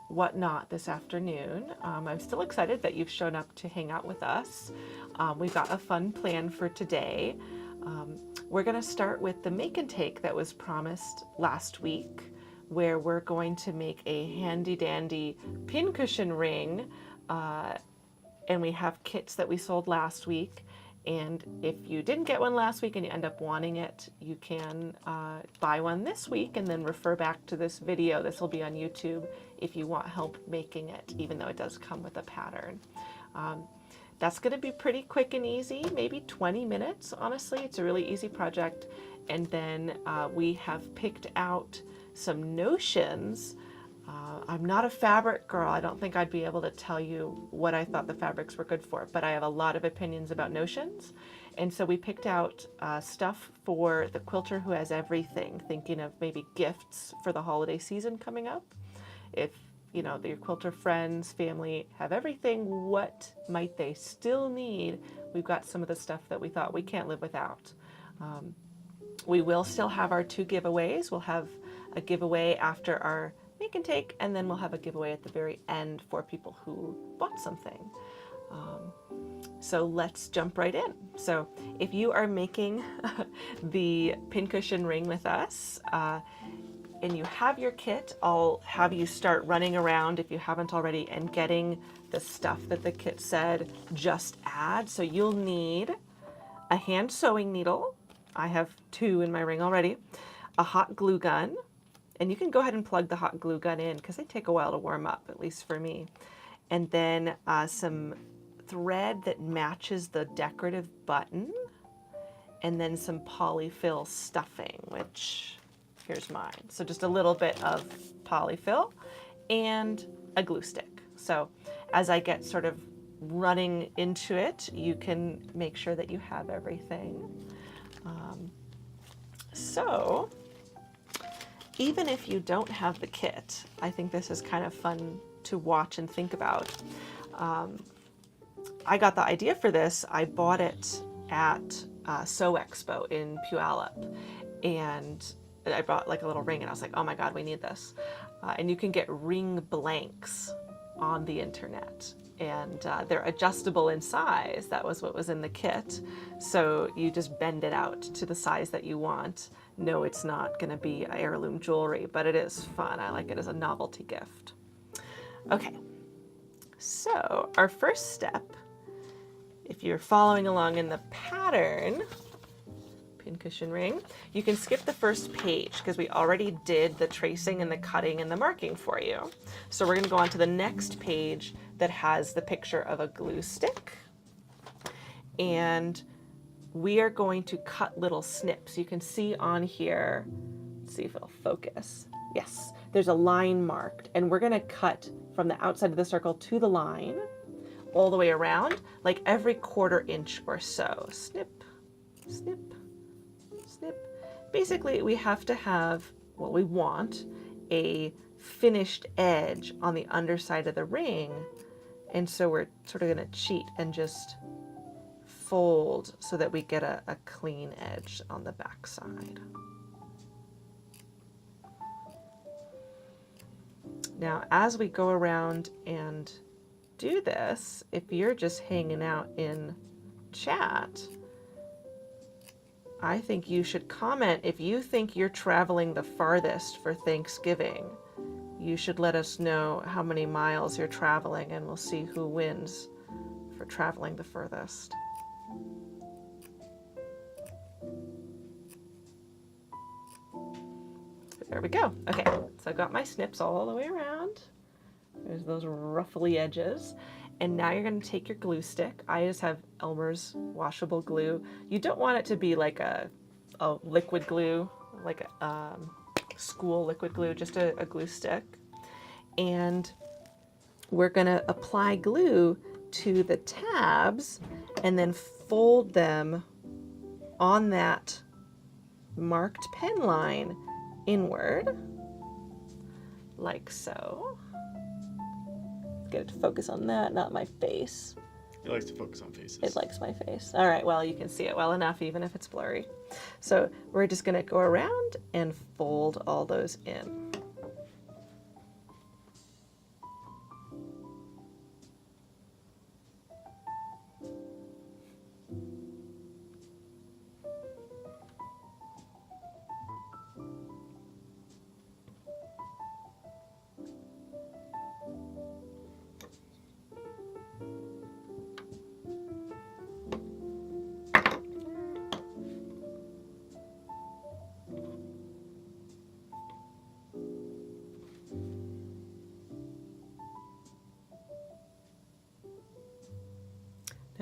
Whatnot this afternoon. I'm still excited that you've shown up to hang out with us. We've got a fun plan for today. We're going to start with the make and take that was promised last week, where we're going to make a handy dandy pincushion ring, and we have kits that we sold last week. And if you didn't get one last week and you end up wanting it, you can buy one this week and then refer back to this video. This will be on YouTube if you want help making it, even though it does come with a pattern. That's going to be pretty quick and easy, maybe 20 minutes, honestly. It's a really easy project. And then we have picked out some notions. I'm not a fabric girl. I don't think I'd be able to tell you what I thought the fabrics were good for, but I have a lot of opinions about notions. And so we picked out stuff for the quilter who has everything, thinking of maybe gifts for the holiday season coming up. If you know your quilter friends, family have everything, what might they still need? We've got some of the stuff that we thought we can't live without. We will still have our 2 giveaways. We'll have a giveaway after our make and take, and then we'll have a giveaway at the very end for people who bought something. So let's jump right in. So if you are making the pincushion ring with us, and you have your kit, I'll have you start running around if you haven't already and getting the stuff that the kit said just add. So you'll need a hand sewing needle. I have 2 in my ring already. A hot glue gun. And you can go ahead and plug the hot glue gun in because they take a while to warm up, at least for me. And then some thread that matches the decorative button. And then some polyfill stuffing, which here's mine. So just a little bit of polyfill and a glue stick. So as I get sort of running into it, you can make sure that you have everything. So even if you don't have the kit, I think this is kind of fun to watch and think about. I got the idea for this. I bought it at Sew Expo in Puyallup, and I brought like a little ring, and I was like, oh my God, we need this. And you can get ring blanks on the internet, and they're adjustable in size. That was what was in the kit. So you just bend it out to the size that you want. No, it's not going to be heirloom jewelry, but it is fun. I like it as a novelty gift. Okay, so our first step, if you're following along in the pattern, pincushion ring, you can skip the first page because we already did the tracing and the cutting and the marking for you. So we're going to go on to the next page that has the picture of a glue stick. And we are going to cut little snips. You can see on here, let's see if it'll focus. Yes, there's a line marked, and we're going to cut from the outside of the circle to the line all the way around, like every 1/4 inch or so. Snip, snip, snip. Basically, we have to have, well, we want a finished edge on the underside of the ring, and so we're sort of going to cheat and just fold so that we get a clean edge on the back side. Now, as we go around and do this, if you're just hanging out in chat, I think you should comment if you think you're traveling the farthest for Thanksgiving. You should let us know how many miles you're traveling, and we'll see who wins for traveling the furthest. There we go. Okay, so I've got my snips all the way around. There's those ruffly edges. And now you're going to take your glue stick. I just have Elmer's washable glue. You don't want it to be like a liquid glue, like a school liquid glue, just a glue stick. And we're going to apply glue to the tabs and then fold them on that marked pen line inward, like so. Get it to focus on that, not my face. It likes to focus on faces. It likes my face. All right, well, you can see it well enough, even if it's blurry. So we're just gonna go around and fold all those in.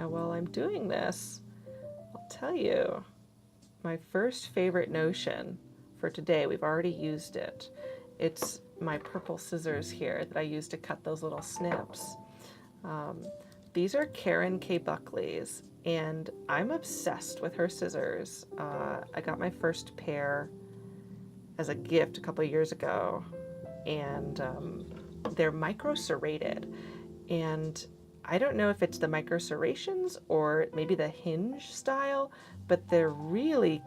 Now, while I'm doing this, I'll tell you my first favorite Notion for today. We've already used it. It's my purple scissors here that I use to cut those little snips. These are Karen K. Buckley's, and I'm obsessed with her scissors. I got my first pair as a gift a couple of years ago, and they're micro serrated. And I don't know if it's the micro serrations or maybe the hinge style, but they're really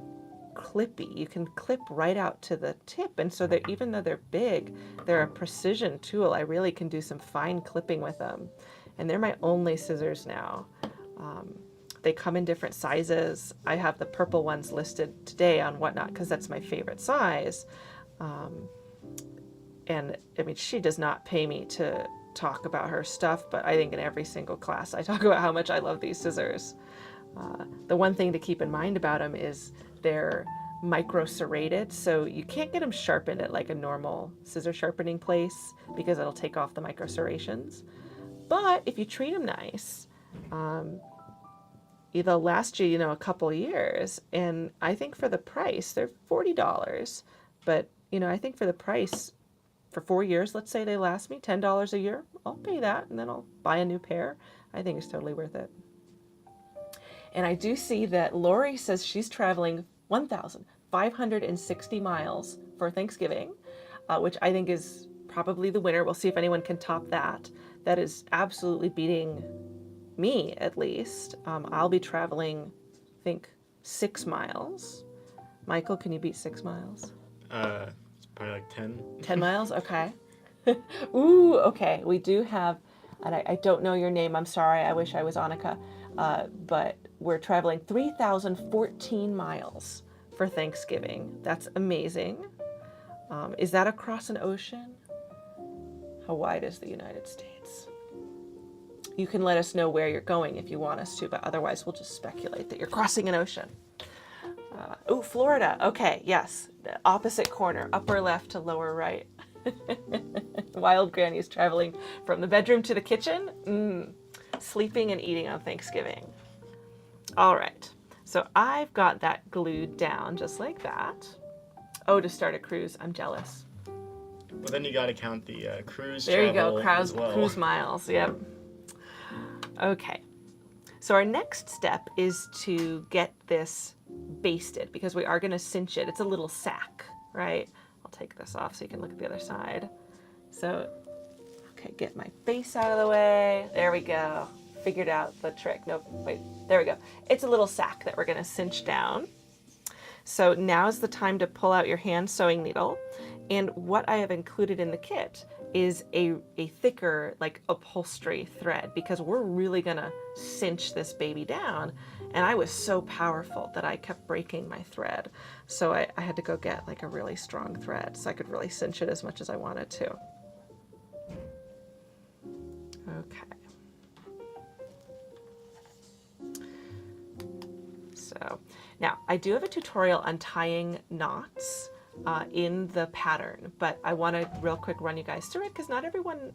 clippy. You can clip right out to the tip, and so they're, even though they're big, they're a precision tool. I really can do some fine clipping with them, and they're my only scissors now. They come in different sizes. I have the purple ones listed today on Whatnot because that's my favorite size. And I mean, she does not pay me to talk about her stuff, but I think in every single class I talk about how much I love these scissors. The one thing to keep in mind about them is they're micro serrated, so you can't get them sharpened at like a normal scissor sharpening place because it'll take off the micro serrations. But if you treat them nice, they'll last you, a couple years. And I think for the price, they're $40. But, I think for the price, for 4 years, let's say they last me $10 a year, I'll pay that and then I'll buy a new pair. I think it's totally worth it. And I do see that Lori says she's traveling 1,560 miles for Thanksgiving, which I think is probably the winner. We'll see if anyone can top that. That is absolutely beating me, at least. I'll be traveling, I think, 6 miles. Michael, can you beat 6 miles? It's probably like 10. 10 miles? Okay. Ooh, okay. We do have, and I don't know your name. I'm sorry. I wish I was Annika. But we're traveling 3,014 miles for Thanksgiving. That's amazing. Is that across an ocean? How wide is the United States? You can let us know where you're going if you want us to, but otherwise we'll just speculate that you're crossing an ocean. Florida. Okay, yes. The opposite corner, upper left to lower right. Wild Granny is traveling from the bedroom to the kitchen. Sleeping and eating on Thanksgiving. All right. So I've got that glued down just like that. Oh, to start a cruise. I'm jealous. But then you got to count the cruise There you travel go, as well. cruise miles. Yep. Okay. So our next step is to get this basted because we are going to cinch it. It's a little sack, right? I'll take this off so you can look at the other side. So, okay, get my face out of the way. There we go. Figured out the trick. Nope, wait, there we go. It's a little sack that we're going to cinch down. So now's the time to pull out your hand sewing needle. And what I have included in the kit is a thicker, like, upholstery thread because we're really going to cinch this baby down. And I was so powerful that I kept breaking my thread. So I had to go get like a really strong thread so I could really cinch it as much as I wanted to. Okay. So now I do have a tutorial on tying knots in the pattern, but I want to real quick run you guys through it because not everyone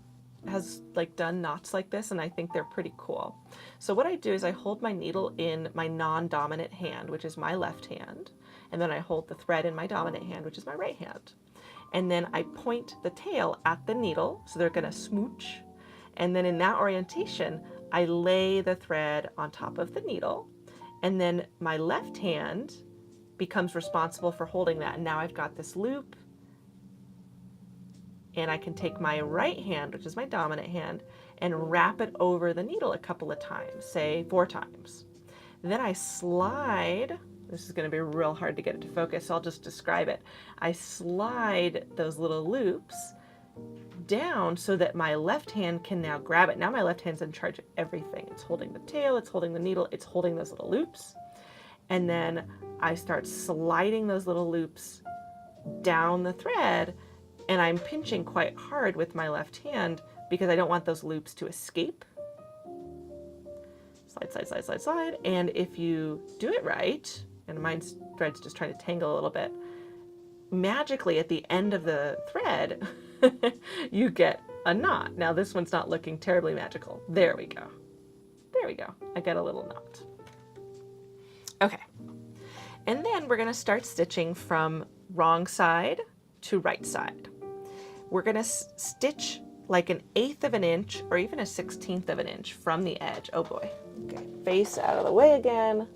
has like done knots like this, and I think they're pretty cool. So what I do is I hold my needle in my non-dominant hand, which is my left hand, and then I hold the thread in my dominant hand, which is my right hand. And then I point the tail at the needle, so they're gonna smooch. And then in that orientation, I lay the thread on top of the needle, and then my left hand becomes responsible for holding that. And now I've got this loop, and I can take my right hand, which is my dominant hand, and wrap it over the needle a couple of times, say 4 times. Then I slide, this is going to be real hard to get it to focus, so I'll just describe it. I slide those little loops down so that my left hand can now grab it. Now my left hand's in charge of everything. It's holding the tail, it's holding the needle, it's holding those little loops. And then I start sliding those little loops down the thread, and I'm pinching quite hard with my left hand because I don't want those loops to escape. Slide, slide, slide, slide, slide. And if you do it right, and my thread's just trying to tangle a little bit, magically at the end of the thread, you get a knot. Now this one's not looking terribly magical. There we go. There we go. I get a little knot. Okay. And then we're going to start stitching from wrong side to right side. We're going to stitch like 1/8 of an inch or even 1/16 of an inch from the edge. Oh boy. Okay, face out of the way again.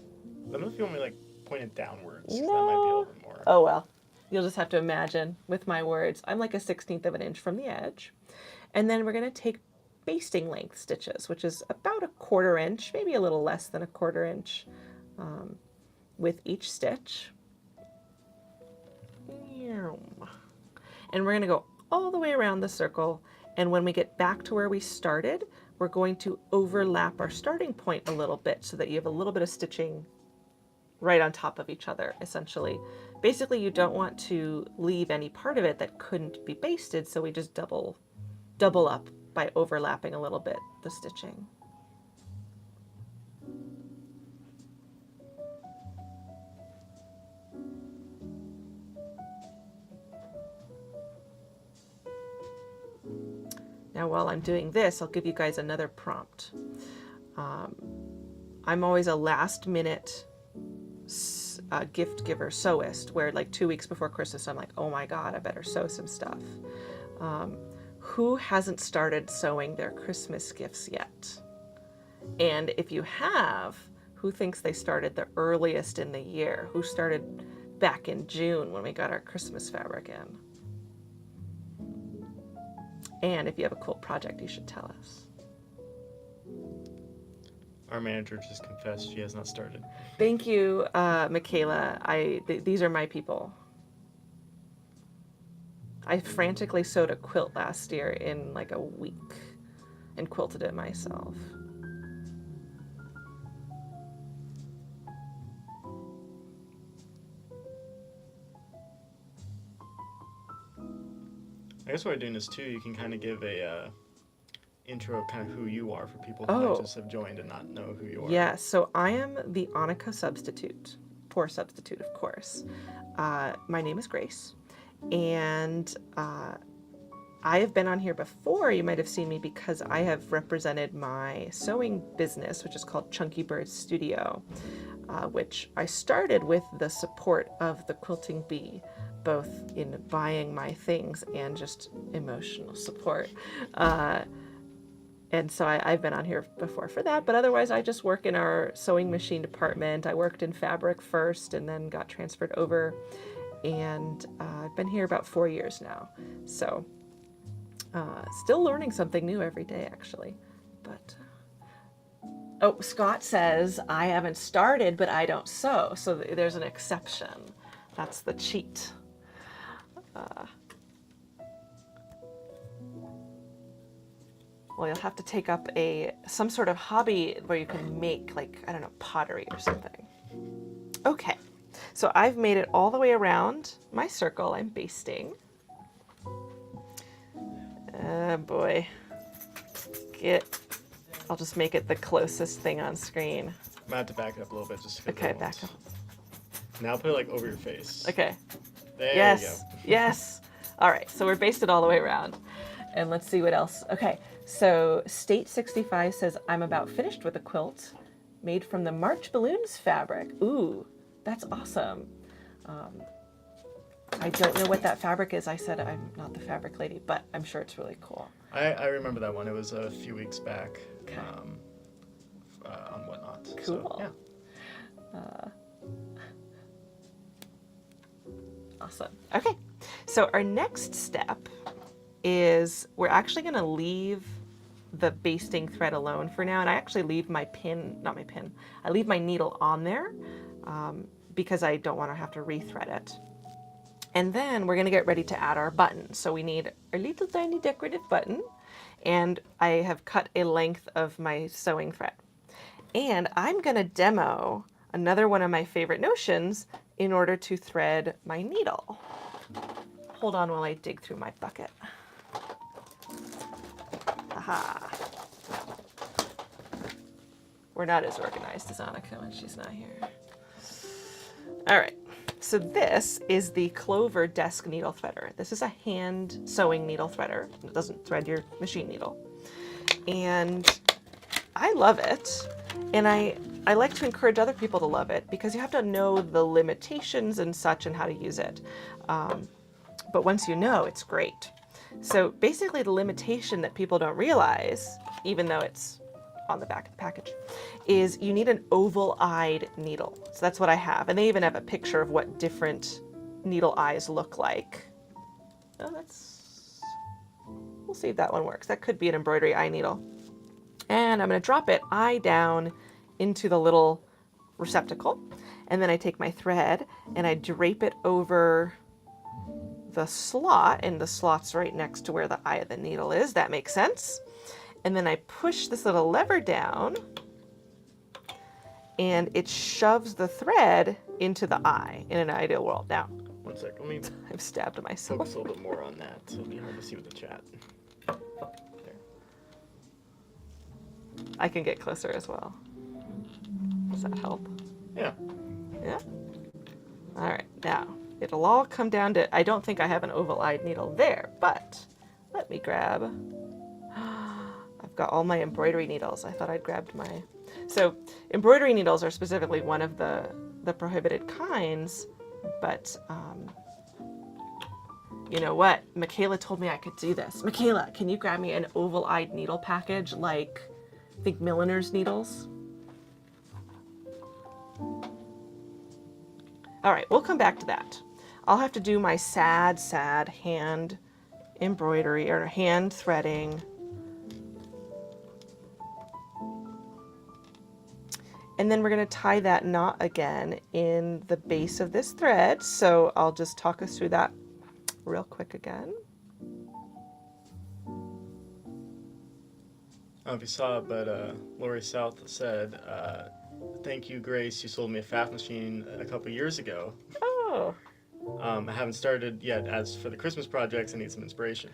I don't know if you want me like point it downwards. 'Cause No. That might be a little bit more. Oh well. You'll just have to imagine with my words. I'm like 1/16 of an inch from the edge. And then we're going to take basting length stitches, which is about 1/4 inch, maybe a little less than 1/4 inch with each stitch. And we're going to go all the way around the circle. And when we get back to where we started, we're going to overlap our starting point a little bit so that you have a little bit of stitching right on top of each other, essentially. Basically, you don't want to leave any part of it that couldn't be basted, so we just double up by overlapping a little bit the stitching. Now, while I'm doing this, I'll give you guys another prompt. I'm always a last minute gift giver sewist, where like 2 weeks before Christmas, I'm like, oh my God, I better sew some stuff. Who hasn't started sewing their Christmas gifts yet? And if you have, who thinks they started the earliest in the year? Who started back in June when we got our Christmas fabric in? And if you have a cool project, you should tell us. Our manager just confessed she has not started. Thank you, Michaela. These are my people. I frantically sewed a quilt last year in like a week and quilted it myself. I guess while you're doing this too, you can kind of give a intro of kind of who you are for people who Oh. might just have joined and not know who you are. Yeah, so I am the Annika substitute, poor substitute, of course. My name is Grace, and I have been on here before. You might have seen me because I have represented my sewing business, which is called Chunky Bird Studio, which I started with the support of the Quilting Bee, both in buying my things and just emotional support. And so I've been on here before for that, but otherwise I just work in our sewing machine department. I worked in fabric first and then got transferred over, and I've been here about 4 years now. So still learning something new every day, actually. But oh, Scott says, I haven't started, but I don't sew. So there's an exception. That's the cheat. Well, you'll have to take up some sort of hobby where you can make, like, I don't know, pottery or something. Okay, so I've made it all the way around my circle. I'm basting. Boy. I'll just make it the closest thing on screen. I might have to back it up a little bit just to Okay, back up. Now put it like over your face. Okay. There Yes. you go. Yes. All right. So we're basted all the way around. And let's see what else. Okay. So State 65 says, I'm about finished with a quilt made from the March Balloons fabric. Ooh, that's awesome. I don't know what that fabric is. I said I'm not the fabric lady, but I'm sure it's really cool. I remember that one. It was a few weeks back. Okay. On Whatnot. Cool. So, yeah. Awesome. Okay. So our next step is we're actually going to leave the basting thread alone for now. And I actually leave my I leave my needle on there because I don't want to have to rethread it. And then we're going to get ready to add our button. So we need a little tiny decorative button, and I have cut a length of my sewing thread. And I'm going to demo another one of my favorite notions in order to thread my needle. Hold on while I dig through my bucket. Aha. We're not as organized as Annika when she's not here. All right. So this is the Clover Desk Needle Threader. This is a hand sewing needle threader. It doesn't thread your machine needle. And I love it, and I like to encourage other people to love it because you have to know the limitations and such and how to use it. But once you know, it's great. So basically the limitation that people don't realize, even though it's on the back of the package, is you need an oval-eyed needle. So that's what I have. And they even have a picture of what different needle eyes look like. Oh, we'll see if that one works. That could be an embroidery eye needle. And I'm going to drop it eye down into the little receptacle. And then I take my thread and I drape it over the slot, and the slot's right next to where the eye of the needle is. That makes sense. And then I push this little lever down and it shoves the thread into the eye in an ideal world. Now, 1 sec. Let me I've stabbed myself. focus a little bit more on that, so it'll be hard to see with the chat. There. I can get closer as well. Does that help? Yeah. Yeah? All right, now it'll all come down to, I don't think I have an oval-eyed needle there, but let me grab, I've got all my embroidery needles. I thought I'd grabbed my, so embroidery needles are specifically one of the prohibited kinds, but you know what? Michaela told me I could do this. Michaela, can you grab me an oval-eyed needle package like, I think milliner's needles? All right, we'll come back to that. I'll have to do my sad hand embroidery or hand threading. And then we're going to tie that knot again in the base of this thread. So I'll just talk us through that real quick again. I don't know if you saw it, but Lori South said, thank you, Grace. You sold me a FAF machine a couple years ago. Oh. I haven't started yet. As for the Christmas projects, I need some inspiration.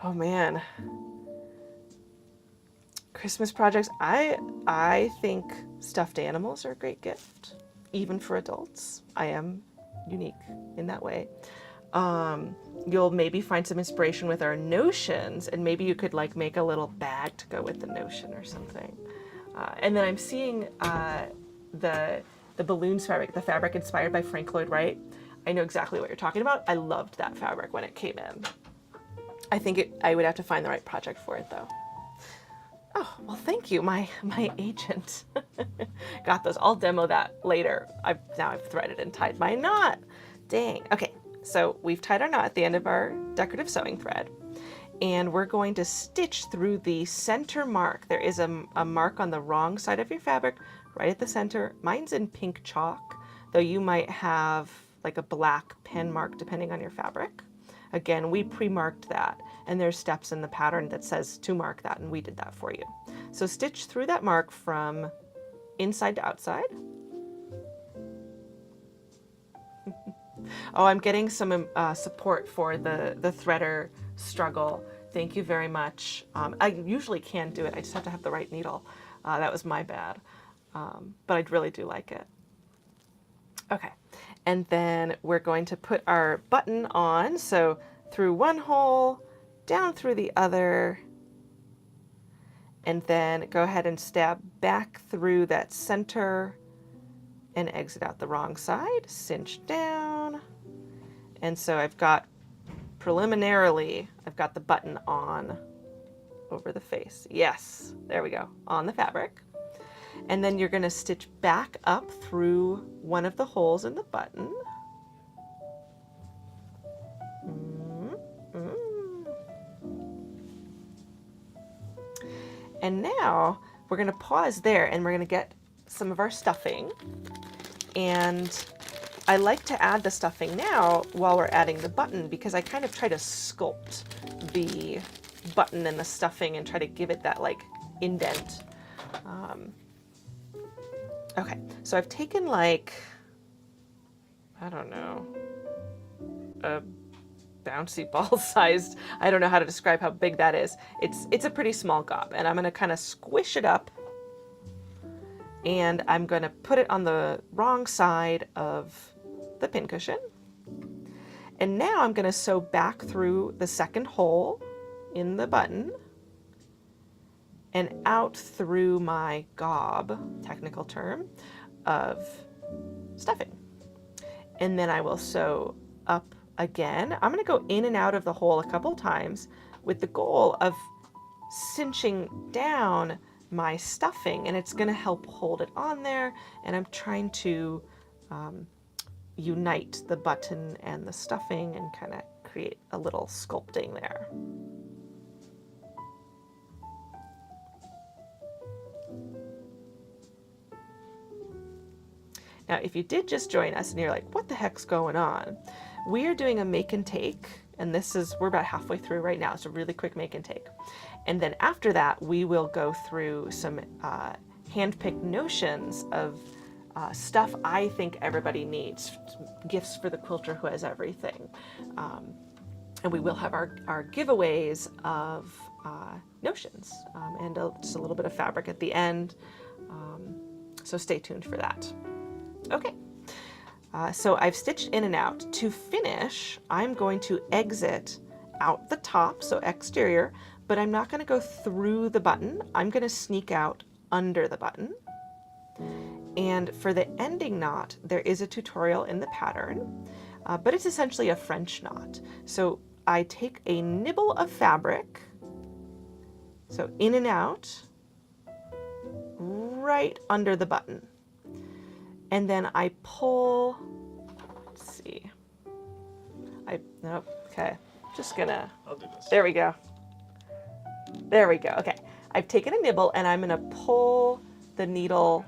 Oh man. Christmas projects. I think stuffed animals are a great gift, even for adults. I am unique in that way. You'll maybe find some inspiration with our notions, and maybe you could like make a little bag to go with the notion or something. And then I'm seeing the balloons fabric, the fabric inspired by Frank Lloyd Wright. I know exactly what you're talking about. I loved that fabric when it came in. I think I would have to find the right project for it though. Oh, well, thank you, my agent. Got those. I'll demo that later. Now I've threaded and tied my knot. Dang. Okay, so we've tied our knot at the end of our decorative sewing thread, and we're going to stitch through the center mark. There is a mark on the wrong side of your fabric, right at the center. Mine's in pink chalk, though you might have like a black pen mark depending on your fabric. Again, we pre-marked that, and there's steps in the pattern that says to mark that, and we did that for you. So stitch through that mark from inside to outside. Oh, I'm getting some support for the threader struggle. Thank you very much. I usually can do it. I just have to have the right needle. That was my bad. But I really do like it. Okay. And then we're going to put our button on. So through one hole, down through the other, and then go ahead and stab back through that center and exit out the wrong side, cinch down. And so I've got, preliminarily, I've got the button on over the face. Yes, there we go, on the fabric. And then you're going to stitch back up through one of the holes in the button. And now we're going to pause there, and we're going to get some of our stuffing. And I like to add the stuffing now while we're adding the button, because I kind of try to sculpt the button and the stuffing and try to give it that like indent. Okay, so I've taken like, I don't know, a bouncy ball sized, I don't know how to describe how big that is. It's a pretty small gob, and I'm gonna kind of squish it up, and I'm gonna put it on the wrong side of the pincushion. And now I'm gonna sew back through the second hole in the button. and out through my gob, technical term, of stuffing. And then I will sew up again. I'm going to go in and out of the hole a couple times with the goal of cinching down my stuffing, and it's going to help hold it on there. And I'm trying to unite the button and the stuffing and kind of create a little sculpting there. Now, if you did just join us and you're like, what the heck's going on? We are doing a make and take, and we're about halfway through right now. It's a really quick make and take. And then after that, we will go through some hand-picked notions of stuff I think everybody needs, gifts for the quilter who has everything. And we will have our giveaways of notions and just a little bit of fabric at the end. So stay tuned for that. Okay, so I've stitched in and out. To finish, I'm going to exit out the top, so exterior, but I'm not going to go through the button. I'm going to sneak out under the button. And for the ending knot, there is a tutorial in the pattern, but it's essentially a French knot. So I take a nibble of fabric, so in and out, right under the button. And then I pull, let's see, nope, okay, just gonna, I'll do this. there we go. There we go, okay. I've taken a nibble and I'm gonna pull the needle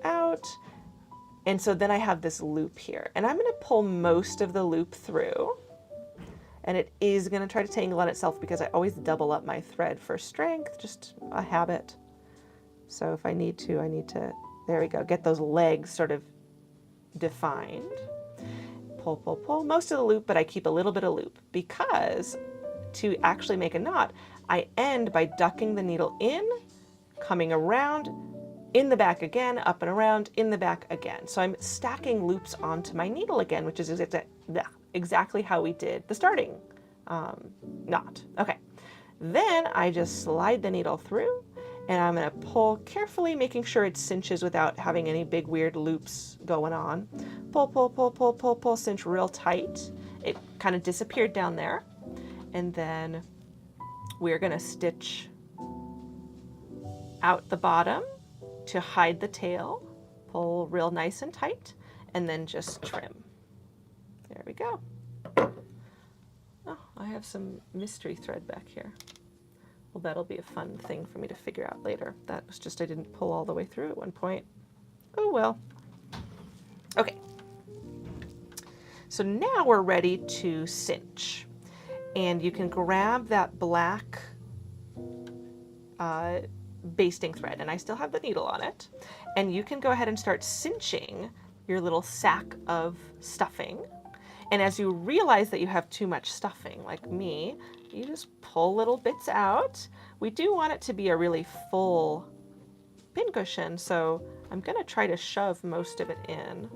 out. And so then I have this loop here. And I'm gonna pull most of the loop through. And it is gonna try to tangle on itself because I always double up my thread for strength, just a habit. So if I need to, there we go, get those legs sort of defined. Pull, pull, pull most of the loop, but I keep a little bit of loop because to actually make a knot, I end by ducking the needle in, coming around, in the back again, up and around, in the back again. So I'm stacking loops onto my needle again, which is exactly how we did the starting knot. Okay, then I just slide the needle through, and I'm going to pull carefully, making sure it cinches without having any big weird loops going on. Pull, pull, pull, pull, pull, pull, cinch real tight. It kind of disappeared down there. And then we're going to stitch out the bottom to hide the tail. Pull real nice and tight, and then just trim. There we go. Oh, I have some mystery thread back here. Well, that'll be a fun thing for me to figure out later. That was just I didn't pull all the way through at one point. Oh well. Okay. So now we're ready to cinch. And you can grab that black basting thread, and I still have the needle on it. And you can go ahead and start cinching your little sack of stuffing. And as you realize that you have too much stuffing, like me, you just pull little bits out. We do want it to be a really full pincushion, so I'm gonna try to shove most of it in.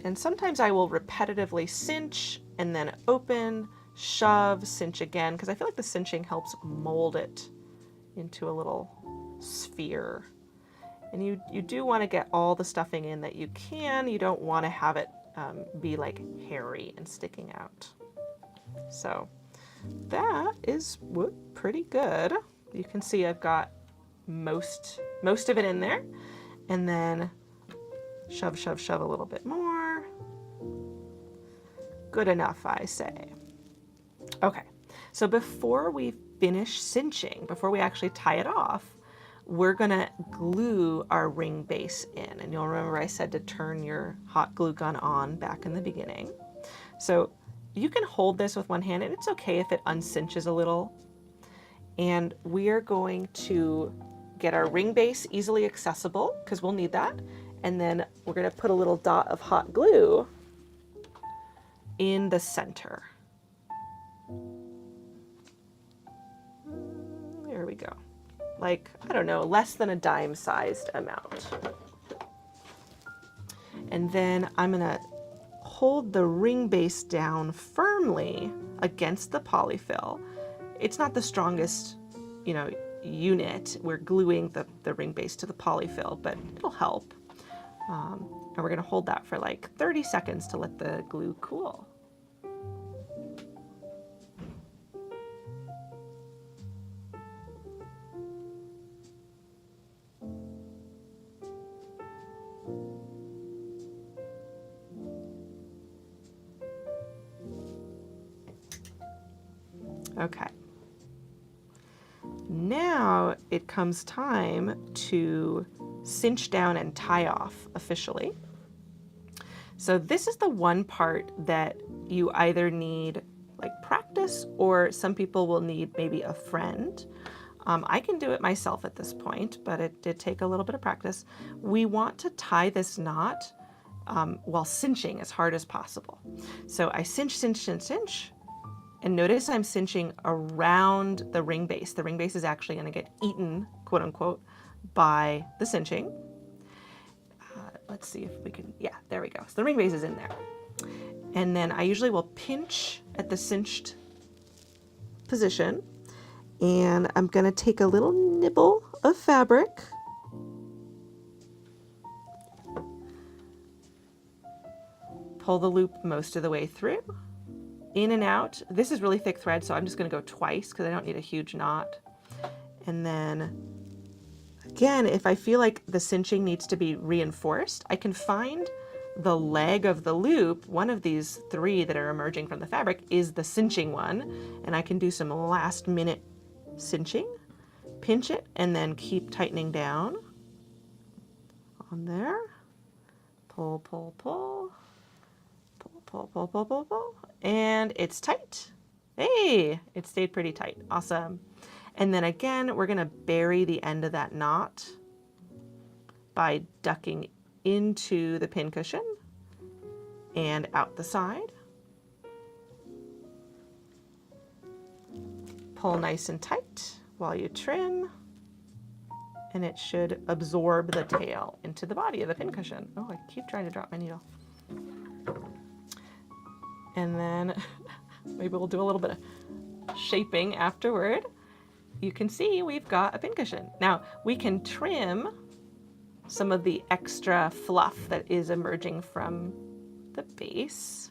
And sometimes I will repetitively cinch and then open, shove, cinch again, because I feel like the cinching helps mold it into a little sphere. And you do want to get all the stuffing in that you can. You don't want to have it be like hairy and sticking out. So that is pretty good. You can see I've got most of it in there. And then shove, shove, shove a little bit more. Good enough, I say. Okay, so before we finish cinching, before we actually tie it off, we're gonna glue our ring base in. And you'll remember I said to turn your hot glue gun on back in the beginning. So you can hold this with one hand, and it's okay if it uncinches a little. And we are going to get our ring base easily accessible, because we'll need that. And then we're gonna put a little dot of hot glue in the center. There we go. Like, I don't know, less than a dime-sized amount. And then I'm gonna hold the ring base down firmly against the polyfill it's not the strongest, unit. We're gluing the ring base to the polyfill, but it'll help. And we're gonna hold that for like 30 seconds to let the glue cool. Okay. Now it comes time to cinch down and tie off officially. So this is the one part that you either need like practice, or some people will need maybe a friend. I can do it myself at this point, but it did take a little bit of practice. We want to tie this knot while cinching as hard as possible. So I cinch, cinch, cinch, cinch. And notice I'm cinching around the ring base. The ring base is actually going to get eaten, quote unquote, by the cinching. Let's see if we can, yeah, there we go. So the ring base is in there. And then I usually will pinch at the cinched position. And I'm going to take a little nibble of fabric. Pull the loop most of the way through. In and out. This is really thick thread, so I'm just going to go twice because I don't need a huge knot. And then again, if I feel like the cinching needs to be reinforced, I can find the leg of the loop. One of these three that are emerging from the fabric is the cinching one, and I can do some last minute cinching, pinch it, and then keep tightening down on there. Pull, pull, pull. Pull, pull, pull, pull, pull, and it's tight. Hey, it stayed pretty tight. Awesome. And then again, we're going to bury the end of that knot by ducking into the pin cushion and out the side. Pull nice and tight while you trim, and it should absorb the tail into the body of the pin cushion. Oh, I keep trying to drop my needle. And then maybe we'll do a little bit of shaping afterward. You can see we've got a pin cushion. Now we can trim some of the extra fluff that is emerging from the base.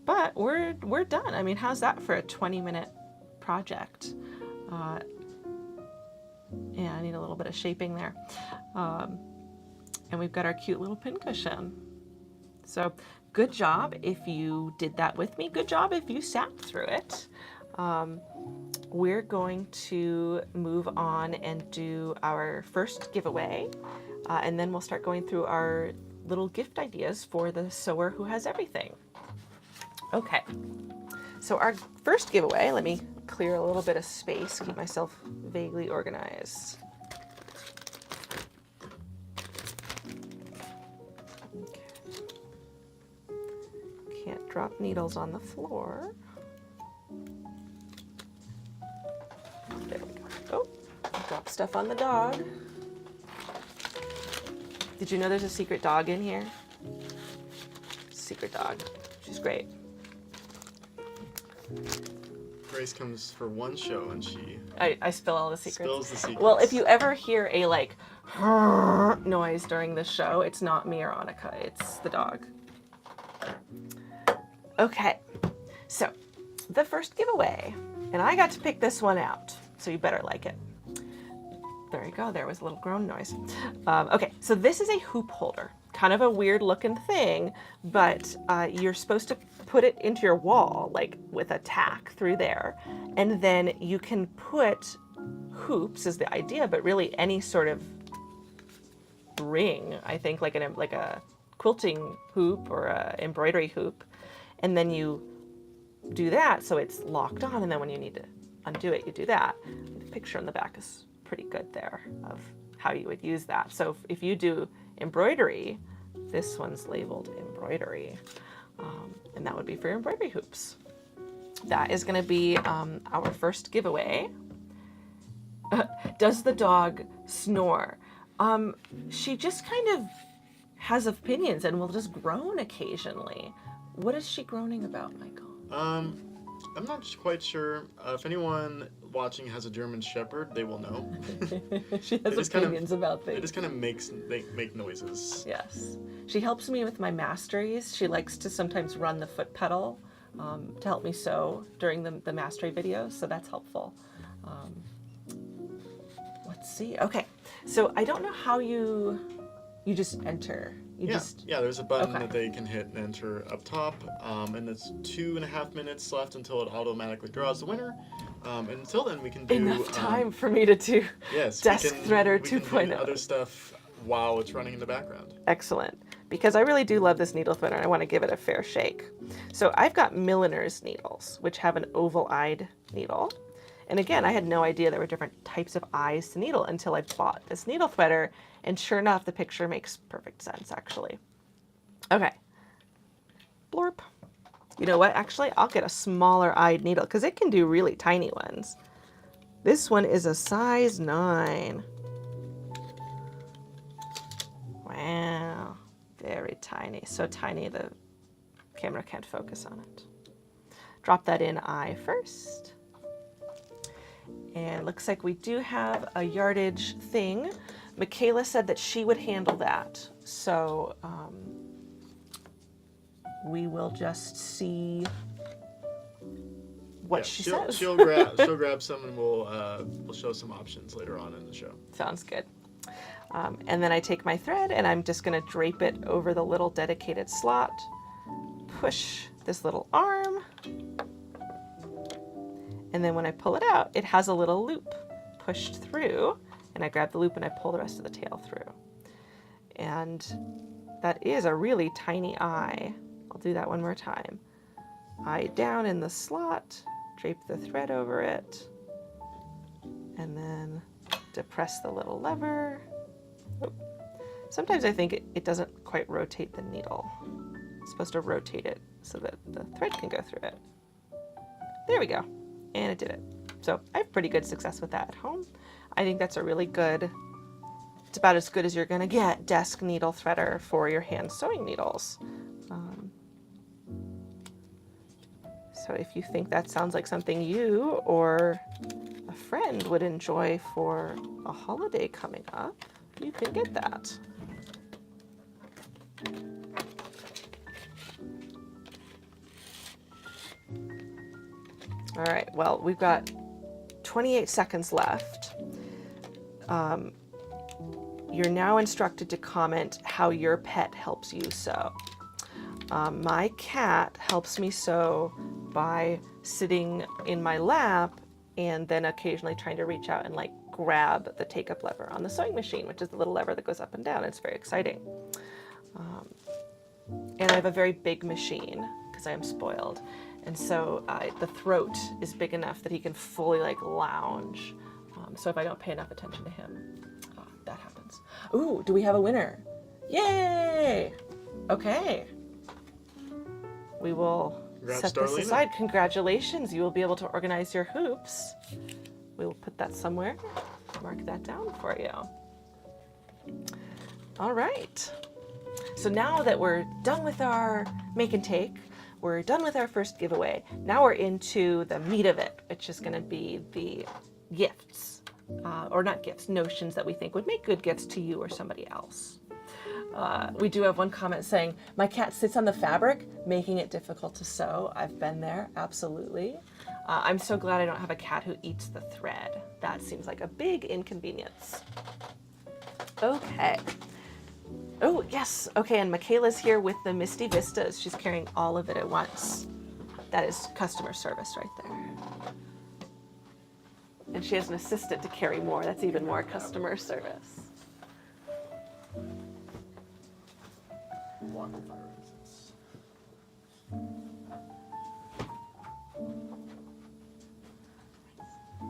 But we're done. I mean, how's that for a 20-minute project? Yeah, I need a little bit of shaping there. And we've got our cute little pin cushion. So good job if you did that with me. Good job if you sat through it. We're going to move on and do our first giveaway. And then we'll start going through our little gift ideas for the sewer who has everything. Okay, so our first giveaway, let me clear a little bit of space, keep myself vaguely organized. Can't drop needles on the floor. There we go. Oh, drop stuff on the dog. Did you know there's a secret dog in here? Secret dog. She's great. Grace comes for one show and she I spill all the secrets. spills the secrets. Well, if you ever hear a like noise during the show, it's not me or Annika, it's the dog. Okay, so the first giveaway, and I got to pick this one out, so you better like it. There you go, there was a little groan noise. Okay, so this is a hoop holder. Kind of a weird looking thing, but you're supposed to put it into your wall, like with a tack through there. And then you can put hoops is the idea, but really any sort of ring, I think like a quilting hoop or a embroidery hoop. And then you do that so it's locked on, and then when you need to undo it, you do that. The picture on the back is pretty good there of how you would use that. So if you do embroidery, this one's labeled embroidery, and that would be for embroidery hoops. That is going to be our first giveaway. Does the dog snore? She just kind of has opinions and will just groan occasionally. What is she groaning about, Michael? I'm not quite sure. If anyone watching has a German Shepherd, they will know. She has just kind of- opinions about They things. just kind of make noises. Yes. She helps me with my masteries. She likes to sometimes run the foot pedal to help me sew during the mastery videos, so that's helpful. Let's see. Okay, so I don't know how you just enter. Yeah, there's a button Okay. that they can hit and enter up top, and it's 2.5 minutes left until it automatically draws the winner. And until then, we can do Enough time for me to do Yes, Desk Threader we can 2.0. do other stuff while it's running in the background. Excellent. Because I really do love this needle threader and I want to give it a fair shake. So I've got Milliner's needles, which have an oval-eyed needle. And again, I had no idea there were different types of eyes to needle until I bought this needle threader. And sure enough, the picture makes perfect sense, actually. Okay. Blorp. You know what? Actually, I'll get a smaller eyed needle because it can do really tiny ones. This one is a size 9. Wow. Very tiny. So tiny the camera can't focus on it. Drop that in eye first. And looks like we do have a yardage thing. Michaela said that she would handle that. So we will just see what she says. She'll grab some, and we'll show some options later on in the show. Sounds good. And then I take my thread and I'm just going to drape it over the little dedicated slot. Push this little arm. And then when I pull it out, it has a little loop pushed through. And I grab the loop and I pull the rest of the tail through. And that is a really tiny eye. I'll do that one more time. Eye down in the slot, drape the thread over it, and then depress the little lever. Oh. Sometimes I think it doesn't quite rotate the needle. It's supposed to rotate it so that the thread can go through it. There we go. And it did it. So I have pretty good success with that at home. I think that's a really good, it's about as good as you're going to get desk needle threader for your hand sewing needles. So if you think that sounds like something you or a friend would enjoy for a holiday coming up, you can get that. All right, well, we've got 28 seconds left. You're now instructed to comment how your pet helps you sew. My cat helps me sew by sitting in my lap and then occasionally trying to reach out and like grab the take-up lever on the sewing machine, which is the little lever that goes up and down. It's very exciting. And I have a very big machine because I am spoiled. And so the throat is big enough that he can fully like lounge. So if I don't pay enough attention to him, that happens. Ooh, do we have a winner? Yay! Okay. We will Congrats, set this Darlene. aside. Congratulations, you will be able to organize your hoops. We will put that somewhere. Mark that down for you. All right. So now that we're done with our make and take, we're done with our first giveaway. Now we're into the meat of it, which is going to be the gifts. Or not gifts, notions that we think would make good gifts to you or somebody else. We do have one comment saying, my cat sits on the fabric, making it difficult to sew. I've been there, absolutely. I'm so glad I don't have a cat who eats the thread. That seems like a big inconvenience. Okay. Oh, yes. Okay, and Michaela's here with the Misty Vistas. She's carrying all of it at once. That is customer service right there. And she has an assistant to carry more. That's even more customer service.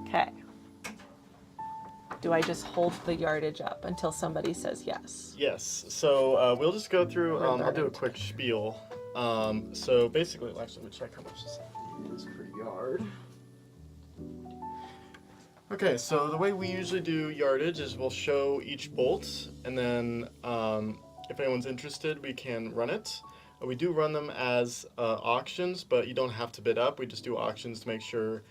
Okay. Do I just hold the yardage up until somebody says yes? Yes. So we'll just go through. We're I'll do a learning quick spiel. So basically, actually, let me check how much this is per yard. Okay, so the way we usually do yardage is we'll show each bolt, and then if anyone's interested, we can run it. We do run them as auctions, but you don't have to bid up. We just do auctions to make sure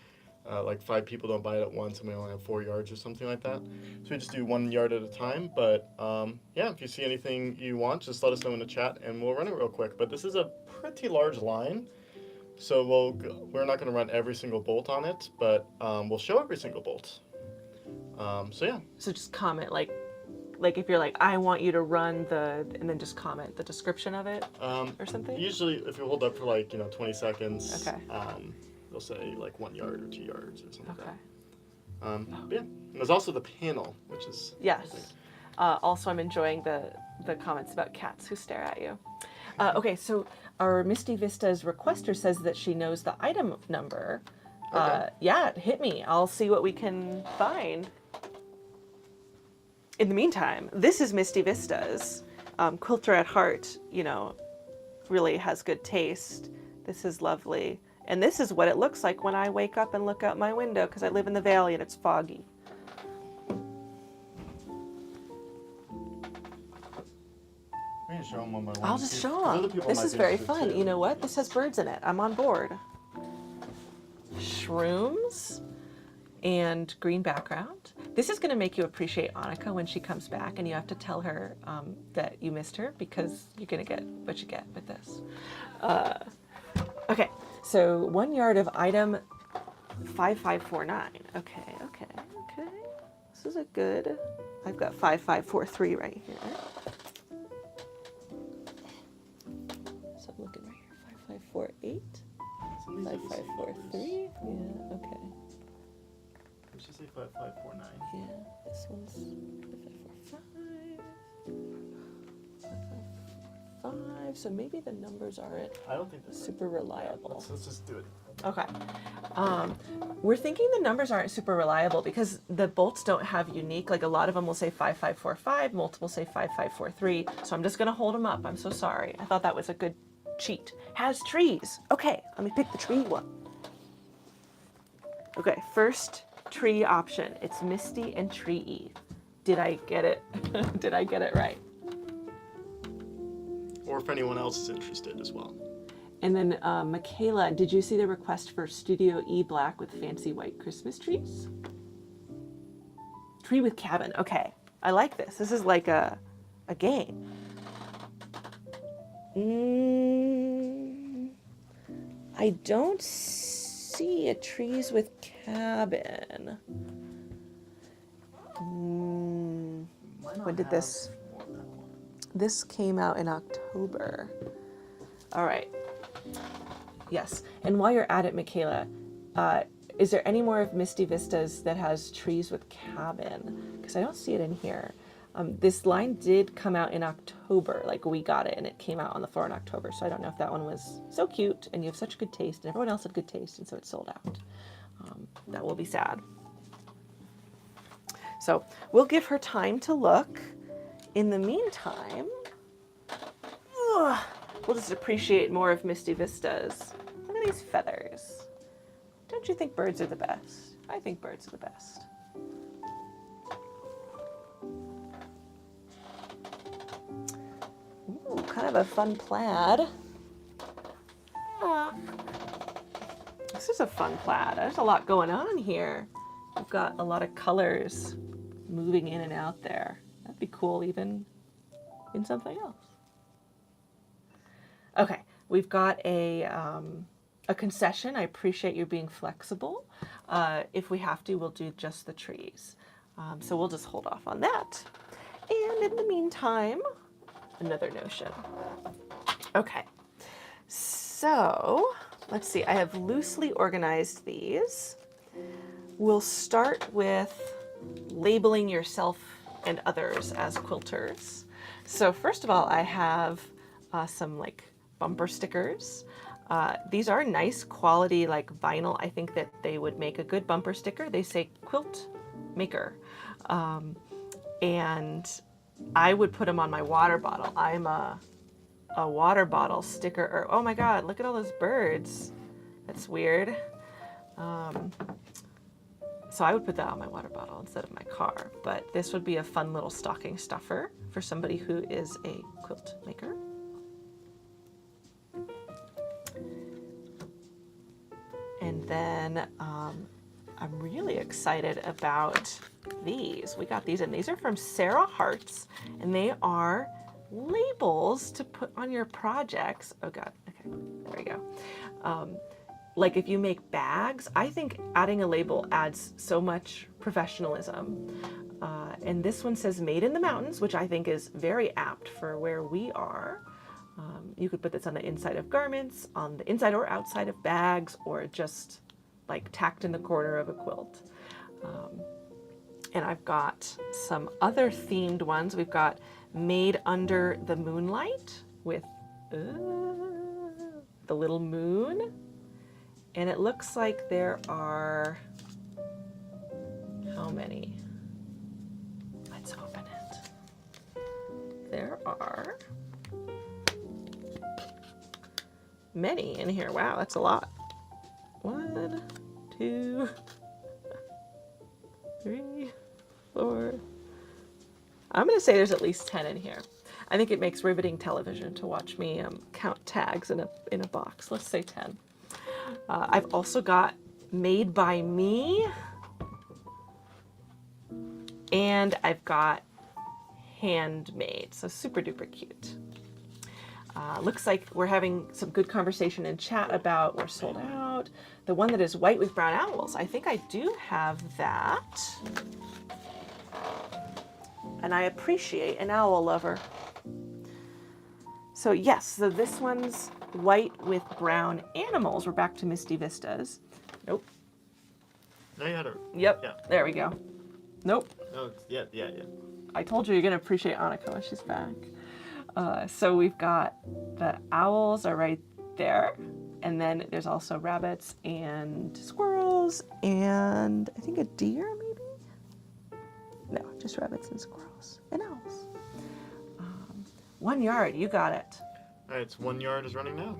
like 5 people don't buy it at once and we only have 4 yards or something like that. So we just do 1 yard at a time. But yeah, if you see anything you want, just let us know in the chat and we'll run it real quick. But this is a pretty large line. So we're not going to run every single bolt on it, but we'll show every single bolt. So yeah. So just comment like if you're like, I want you to run and then just comment the description of it or something. Usually, if you hold up for like 20 seconds, Okay. They'll say like 1 yard or 2 yards or something Okay. like that. Yeah. And there's also the panel, which is Yes. Also, I'm enjoying the comments about cats who stare at you. Okay, so our Misty Vista's requester says that she knows the item number. Okay. Yeah, hit me. I'll see what we can find. In the meantime, this is Misty Vista's. Quilter at heart, really has good taste. This is lovely. And this is what it looks like when I wake up and look out my window because I live in the valley and it's foggy. We can show them one by one. I'll just See if show other them. people This might is be very interested fun. too. You know what? This has birds in it. I'm on board. Shrooms and green background. This is going to make you appreciate Annika when she comes back, and you have to tell her that you missed her because you're going to get what you get with this. Okay, so 1 yard of item 5549. Okay. This is a good. I've got 5543 right here. So I'm looking right here. 5548. Some of these are the same numbers. 5543. Yeah. Okay. Let's just say 5549. Yeah. This one's 5545. So maybe the numbers aren't I don't think that's super reliable. Let's just do it. Okay. We're thinking the numbers aren't super reliable because the bolts don't have unique, like a lot of them will say 5545, multiple say 5543. So I'm just going to hold them up. I'm so sorry. I thought that was a good cheat. Has trees. Okay, let me pick the tree one. Okay, first tree option. It's Misty and Tree. Did I get it? Did I get it right? Or if anyone else is interested as well. And then Michaela, did you see the request for Studio E Black with fancy white Christmas trees? Tree with cabin. Okay, I like this. This is like a game. I don't see a trees with cabin. When did this? This came out in October. All right. Yes. And while you're at it, Michaela, is there any more of Misty Vistas that has trees with cabin? Because I don't see it in here. This line did come out in October. Like, we got it and it came out on the floor in October. So I don't know if that one was so cute and you have such good taste and everyone else had good taste and so it sold out. That will be sad. So we'll give her time to look. In the meantime, we'll just appreciate more of Misty Vistas. Look at these feathers. Don't you think birds are the best? I think birds are the best. Ooh, kind of a fun plaid. This is a fun plaid. There's a lot going on here. We've got a lot of colors moving in and out there. That'd be cool even in something else. Okay, we've got a concession. I appreciate you being flexible. If we have to, we'll do just the trees. So we'll just hold off on that. And in the meantime, another notion. Okay, so let's see. I have loosely organized these. We'll start with labeling yourself and others as quilters. So first of all, I have some like bumper stickers. These are nice quality like vinyl. I think that they would make a good bumper sticker. They say quilt maker. And I would put them on my water bottle. I'm a water bottle sticker. Oh my God, look at all those birds. That's weird. So I would put that on my water bottle instead of my car, but this would be a fun little stocking stuffer for somebody who is a quilt maker. And then I'm really excited about these. We got these, and these are from Sarah Hartz, and they are labels to put on your projects. Oh God, okay, there we go. Like if you make bags, I think adding a label adds so much professionalism. And this one says made in the mountains, which I think is very apt for where we are. You could put this on the inside of garments, on the inside or outside of bags, or just like tacked in the corner of a quilt. And I've got some other themed ones. We've got made under the moonlight with the little moon. And it looks like there are, how many? Let's open it. There are many in here. Wow, that's a lot. 1, 2, 3, 4. I'm going to say there's at least 10 in here. I think it makes riveting television to watch me count tags in a box. Let's say 10. I've also got made by me, and I've got handmade, so super duper cute. Looks like we're having some good conversation in chat about we're sold out. The one that is white with brown owls, I think I do have that. And I appreciate an owl lover. So yes, so this one's white with brown animals. We're back to Misty Vistas. Nope. No, you had it. Yep. Yeah. There we go. Nope. Oh, yeah. I told you you're going to appreciate Annika when she's back. So we've got the owls are right there. And then there's also rabbits and squirrels and I think a deer maybe? No, just rabbits and squirrels and owls. 1 yard, you got it. All right, it's 1 yard is running now.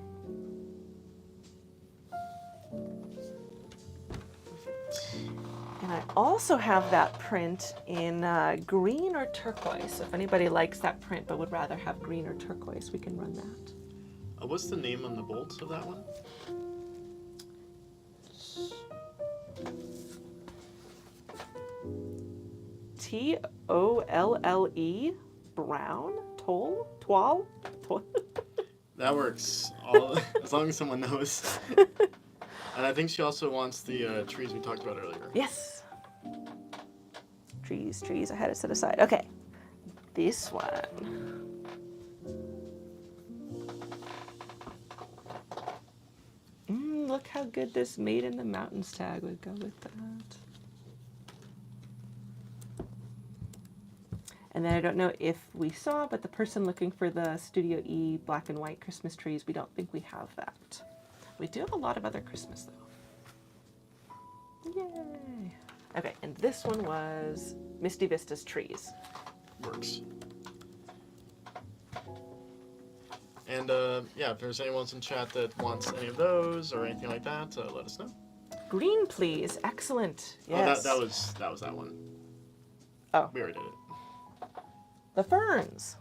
And I also have that print in green or turquoise. So if anybody likes that print but would rather have green or turquoise, we can run that. What's the name on the bolts of that one? Tolle Brown? Toile? That works. As long as someone knows. And I think she also wants the trees we talked about earlier. Yes. Trees. I had it set aside. Okay. This one. Look how good this made in the mountains tag would go with that. And then I don't know if we saw, but the person looking for the Studio E black and white Christmas trees, we don't think we have that. We do have a lot of other Christmas though. Yay! Okay, and this one was Misty Vistas trees. Works. And yeah, if there's anyone else in chat that wants any of those or anything like that, let us know. Green, please. Excellent. Yes. Oh, that was that one. Oh. We already did it. The ferns.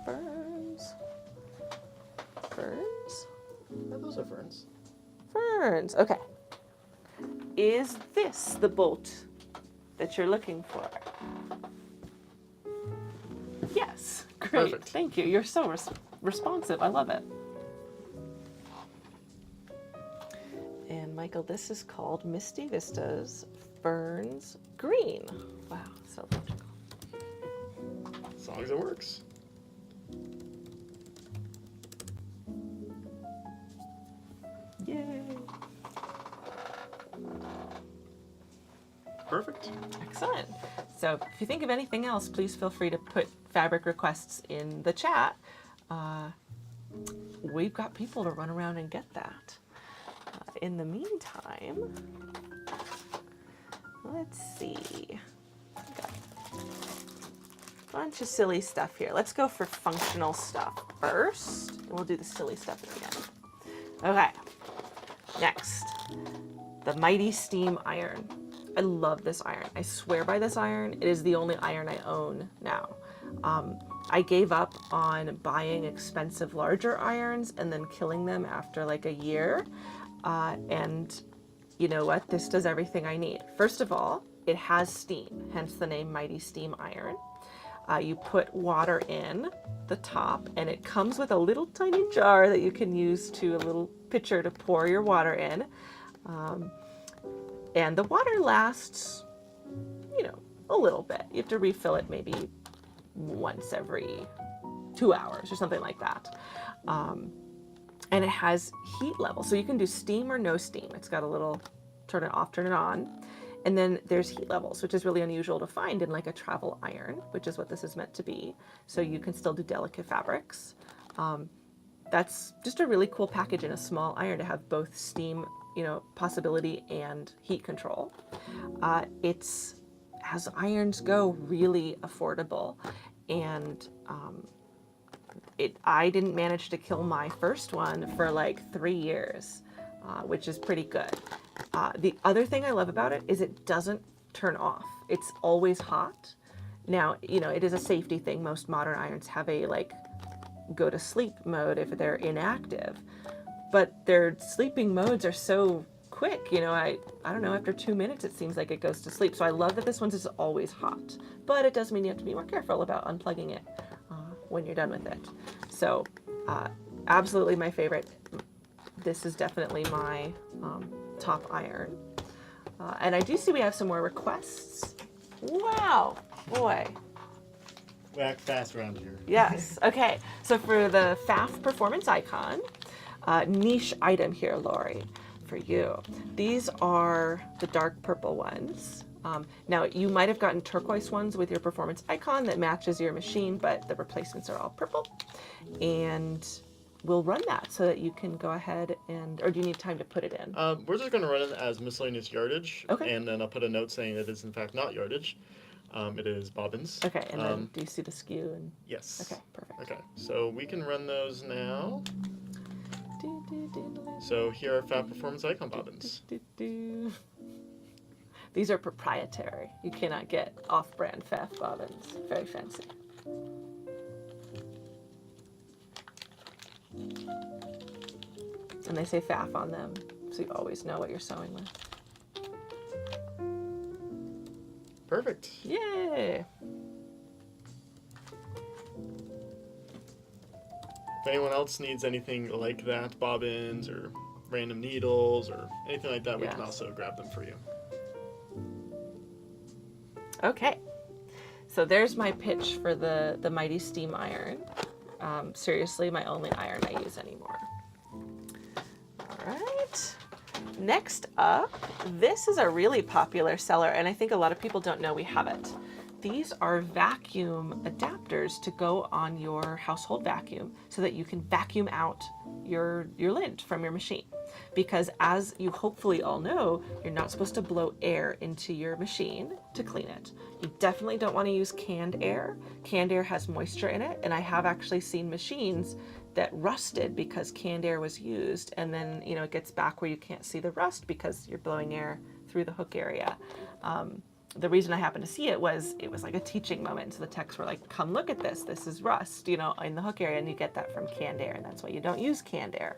Ferns. Yeah, those are ferns. Ferns. Okay. Is this the bolt that you're looking for? Yes. Great. Perfect. Thank you. You're so responsive. I love it. And Michael, this is called Misty Vistas Ferns Green. Wow, so logical. As long as it works. Yay. Perfect. Excellent. So if you think of anything else, please feel free to put fabric requests in the chat. We've got people to run around and get that. In the meantime, let's see. Got a bunch of silly stuff here. Let's go for functional stuff first, and we'll do the silly stuff at the end. Okay, next, the Mighty Steam Iron. I love this iron. I swear by this iron. It is the only iron I own now. I gave up on buying expensive larger irons and then killing them after like a year. And you know what? This does everything I need. First of all, it has steam, hence the name Mighty Steam Iron. You put water in the top, and it comes with a little tiny jar that you can use to a little pitcher to pour your water in. And the water lasts, you know, a little bit. You have to refill it maybe once every 2 hours or something like that. And it has heat level, so you can do steam or no steam. It's got a little turn it off, turn it on. And then there's heat levels, which is really unusual to find in like a travel iron, which is what this is meant to be. So you can still do delicate fabrics. That's just a really cool package in a small iron to have both steam, you know, possibility and heat control. It's, as irons go, really affordable. And I didn't manage to kill my first one for like 3 years, which is pretty good. The other thing I love about it is it doesn't turn off. It's always hot. Now, you know, it is a safety thing. Most modern irons have a like go to sleep mode if they're inactive, but their sleeping modes are so quick. You know, I don't know, after 2 minutes, it seems like it goes to sleep. So I love that this one's is always hot, but it does mean you have to be more careful about unplugging it when you're done with it. So absolutely my favorite. This is definitely my top iron. And I do see we have some more requests. Wow, boy. We act fast around here. Yes, okay. So for the Pfaff Performance Icon, niche item here, Lori, for you. These are the dark purple ones. Now, you might have gotten turquoise ones with your Performance Icon that matches your machine, but the replacements are all purple. And we'll run that so that you can go ahead and, or do you need time to put it in? We're just going to run it as miscellaneous yardage. Okay. And then I'll put a note saying it is in fact not yardage. It is bobbins. Okay, and then do you see the skew? And Yes. okay, perfect. Okay, so we can run those now. So here are Pfaff Performance Icon bobbins. These are proprietary. You cannot get off-brand Pfaff bobbins. Very fancy. And they say Pfaff on them, so you always know what you're sewing with. Perfect. Yay! If anyone else needs anything like that, bobbins or random needles or anything like that, we can Yes. also grab them for you. Okay, so there's my pitch for the Mighty Steam Iron. Seriously, my only iron I use anymore. All right. Next up, this is a really popular seller, and I think a lot of people don't know we have it. These are vacuum adapters to go on your household vacuum so that you can vacuum out your lint from your machine. Because as you hopefully all know, you're not supposed to blow air into your machine to clean it. You definitely don't want to use canned air. Canned air has moisture in it, and I have actually seen machines that rusted because canned air was used, and then, you know, it gets back where you can't see the rust because you're blowing air through the hook area. The reason I happened to see it was like a teaching moment. So the techs were like, come look at this. This is rust, you know, in the hook area, and you get that from canned air, and that's why you don't use canned air.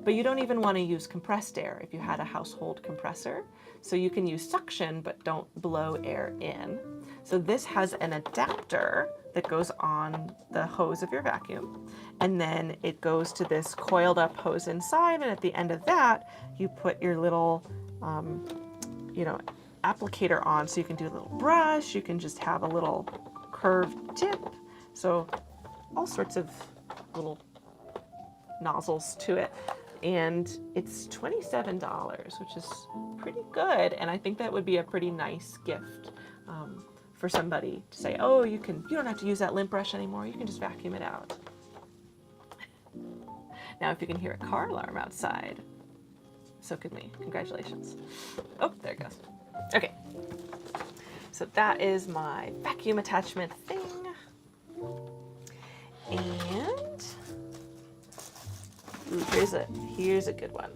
But you don't even want to use compressed air if you had a household compressor. So you can use suction, but don't blow air in. So this has an adapter that goes on the hose of your vacuum. And then it goes to this coiled up hose inside. And at the end of that, you put your little, you know, applicator on. So you can do a little brush. You can just have a little curved tip. So all sorts of little nozzles to it, and it's $27, which is pretty good. And I think that would be a pretty nice gift for somebody to say, oh, you don't have to use that lint brush anymore, you can just vacuum it out. Now if you can hear a car alarm outside, so could me. Congratulations. Oh, there it goes. Okay, so that is my vacuum attachment thing. And Ooh, here's a good one.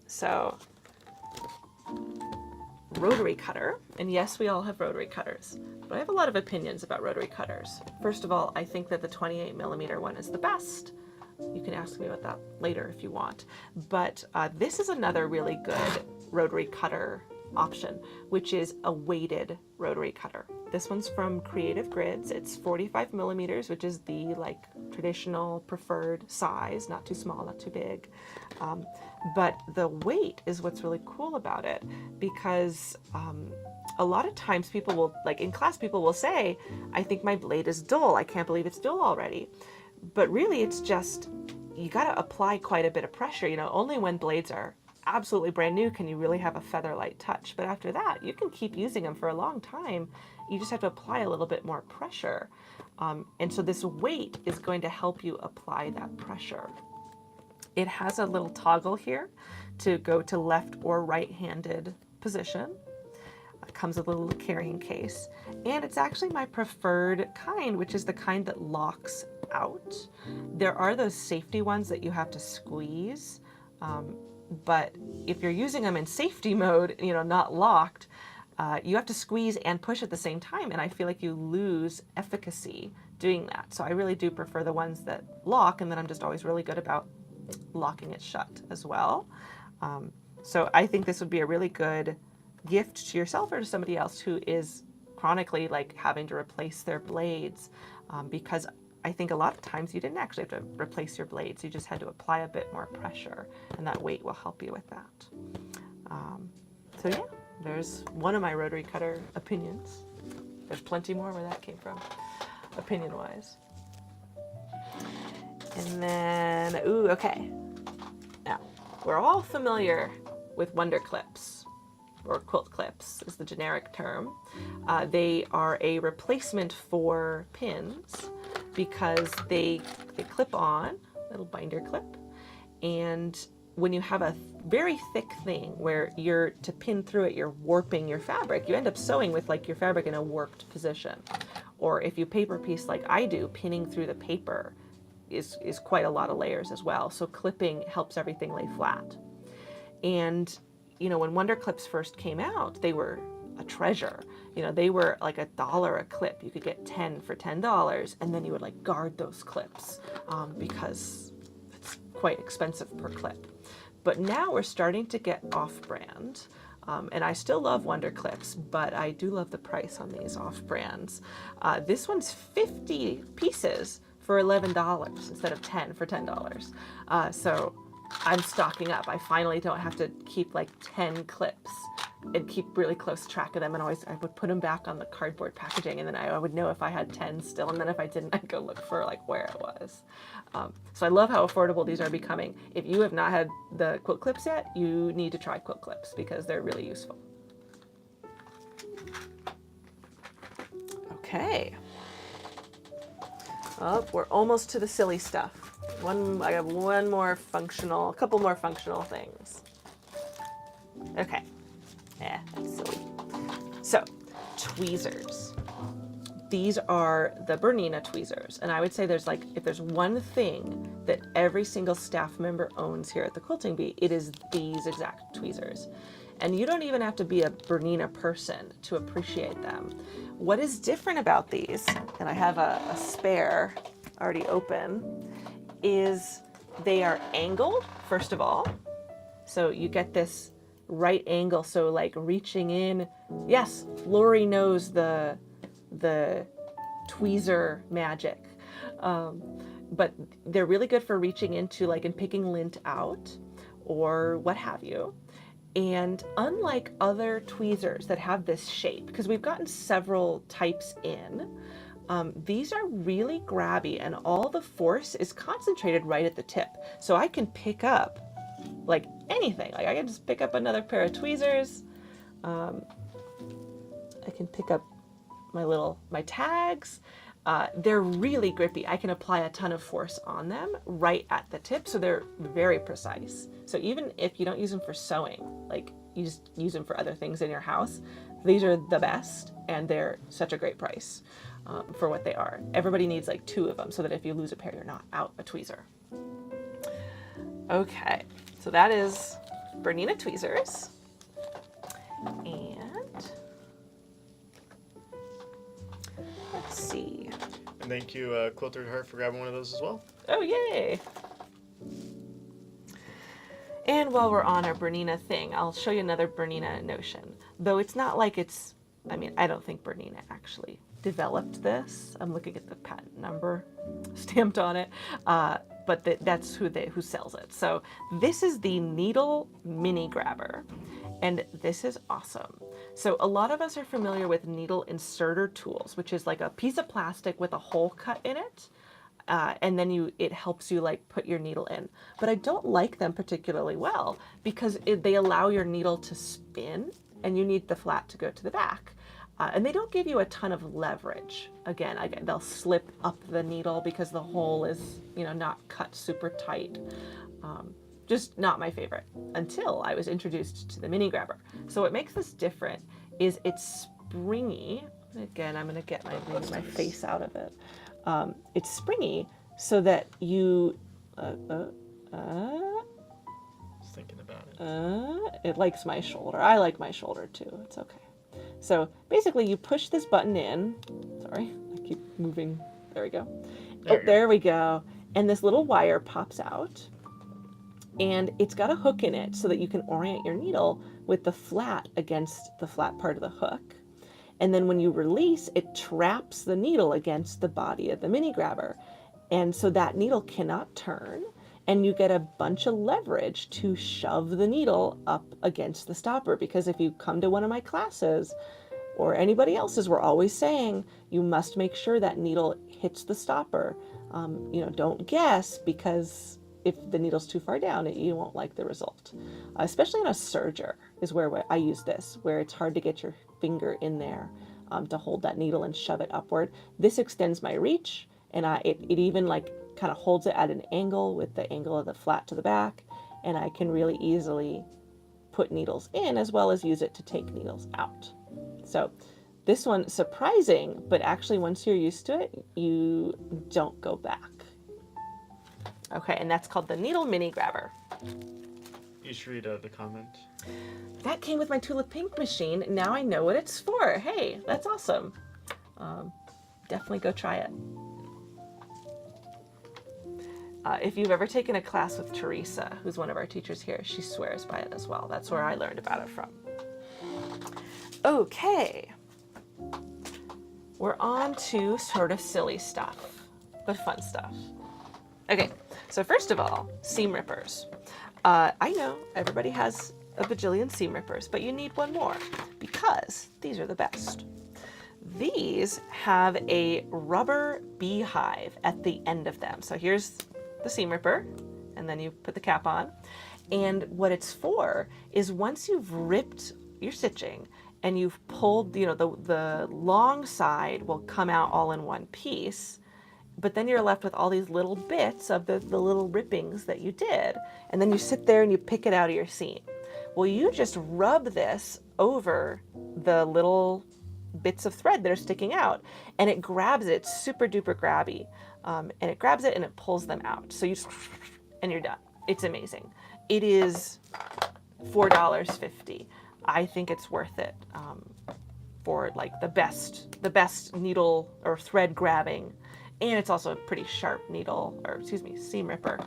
So, rotary cutter, and yes, we all have rotary cutters, but I have a lot of opinions about rotary cutters. First of all, I think that the 28mm one is the best. You can ask me about that later if you want. But this is another really good rotary cutter option, which is a weighted rotary cutter. This one's from Creative Grids. It's 45mm, which is the like traditional preferred size, not too small, not too big. But the weight is what's really cool about it, because a lot of times people will, like in class, people will say, I think my blade is dull. I can't believe it's dull already. But really it's just, you got to apply quite a bit of pressure. You know, only when blades are absolutely brand new can you really have a feather-light touch. But after that, you can keep using them for a long time. You just have to apply a little bit more pressure. And so this weight is going to help you apply that pressure. It has a little toggle here to go to left or right-handed position. It comes with a little carrying case. And it's actually my preferred kind, which is the kind that locks out. There are those safety ones that you have to squeeze. But if you're using them in safety mode, you know, not locked, you have to squeeze and push at the same time. And I feel like you lose efficacy doing that. So I really do prefer the ones that lock, and then I'm just always really good about locking it shut as well. So I think this would be a really good gift to yourself or to somebody else who is chronically like having to replace their blades, because I think a lot of times you didn't actually have to replace your blades. You just had to apply a bit more pressure, and that weight will help you with that. So yeah, there's one of my rotary cutter opinions. There's plenty more where that came from, opinion-wise. And then, ooh, okay. Now, we're all familiar with Wonder Clips, or quilt clips is the generic term. They are a replacement for pins because they clip on, little binder clip, and when you have a very thick thing where you're to pin through it, you're warping your fabric, you end up sewing with like your fabric in a warped position. Or if you paper piece like I do, pinning through the paper is quite a lot of layers as well. So clipping helps everything lay flat. And you know, when Wonder Clips first came out, they were a treasure. You know, they were like $1 a clip. You could get 10 for $10, and then you would like guard those clips because it's quite expensive per clip. But now we're starting to get off-brand. And I still love Wonder Clips, but I do love the price on these off-brands. This one's 50 pieces for $11 instead of 10 for $10. So I'm stocking up. I finally don't have to keep like 10 clips and keep really close track of them. And I would put them back on the cardboard packaging, and then I would know if I had 10 still. And then if I didn't, I'd go look for like where it was. So I love how affordable these are becoming. If you have not had the quilt clips yet, you need to try quilt clips because they're really useful. Okay. Oh, we're almost to the silly stuff. I have a couple more functional things. Okay. That's silly. So, tweezers. These are the Bernina tweezers. And I would say if there's one thing that every single staff member owns here at the Quilting Bee, it is these exact tweezers. And you don't even have to be a Bernina person to appreciate them. What is different about these, and I have a spare already open, is they are angled, first of all. So you get this right angle, so like reaching in. Yes, Lori knows the tweezer magic. But they're really good for reaching into like and picking lint out or what have you. And unlike other tweezers that have this shape, because we've gotten several types in, these are really grabby and all the force is concentrated right at the tip. So I can pick up like anything. Like I can just pick up another pair of tweezers. I can pick up my tags. They're really grippy. I can apply a ton of force on them right at the tip, so they're very precise. So even if you don't use them for sewing, like you just use them for other things in your house, these are the best, and they're such a great price for what they are. Everybody needs like 2 of them so that if you lose a pair, you're not out a tweezer. Okay, so that is Bernina tweezers. And let's see. And thank you, Quiltered Heart, for grabbing one of those as well. Oh, yay! And while we're on our Bernina thing, I'll show you another Bernina notion. Though it's not like it's, I mean, I don't think Bernina actually developed this. I'm looking at the patent number stamped on it. But that's who sells it. So this is the Needle Mini Grabber. And this is awesome. So a lot of us are familiar with needle inserter tools, which is like a piece of plastic with a hole cut in it. And then it helps you like put your needle in. But I don't like them particularly well because they allow your needle to spin and you need the flat to go to the back. And they don't give you a ton of leverage. Again, they'll slip up the needle because the hole is, not cut super tight. Just not my favorite until I was introduced to the Mini Grabber. So what makes this different is it's springy. Again, I'm going to get my face out of it. It's springy so that you, Just thinking about it. it likes my shoulder. I like my shoulder too. It's okay. So basically you push this button in. Sorry, I keep moving. There we go. There we go. And this little wire pops out. And it's got a hook in it so that you can orient your needle with the flat against the flat part of the hook. And then when you release, it traps the needle against the body of the Mini Grabber. And so that needle cannot turn, and you get a bunch of leverage to shove the needle up against the stopper. Because if you come to one of my classes, or anybody else's, we're always saying you must make sure that needle hits the stopper. Don't guess, because if the needle's too far down, you won't like the result. Especially in a serger is where I use this, where it's hard to get your finger in there to hold that needle and shove it upward. This extends my reach, and it even like kind of holds it at an angle with the angle of the flat to the back, and I can really easily put needles in as well as use it to take needles out. So this one, surprising, but actually once you're used to it, you don't go back. Okay, and that's called the Needle Mini Grabber. You should read the comment. That came with my Tulip Pink machine. Now I know what it's for. Hey, that's awesome. Definitely go try it. If you've ever taken a class with Teresa, who's one of our teachers here, she swears by it as well. That's where I learned about it from. Okay. We're on to sort of silly stuff, but fun stuff. Okay, so first of all, seam rippers. I know everybody has a bajillion seam rippers, but you need one more because these are the best. These have a rubber beehive at the end of them. So here's the seam ripper, and then you put the cap on. And what it's for is once you've ripped your stitching and you've pulled, the long side will come out all in one piece, but then you're left with all these little bits of the little rippings that you did. And then you sit there and you pick it out of your seam. Well, you just rub this over the little bits of thread that are sticking out, and it grabs it. It's super duper grabby. And it grabs it and it pulls them out. So and you're done. It's amazing. It is $4.50. I think it's worth it for like the best needle or thread grabbing. And it's also a pretty sharp seam ripper.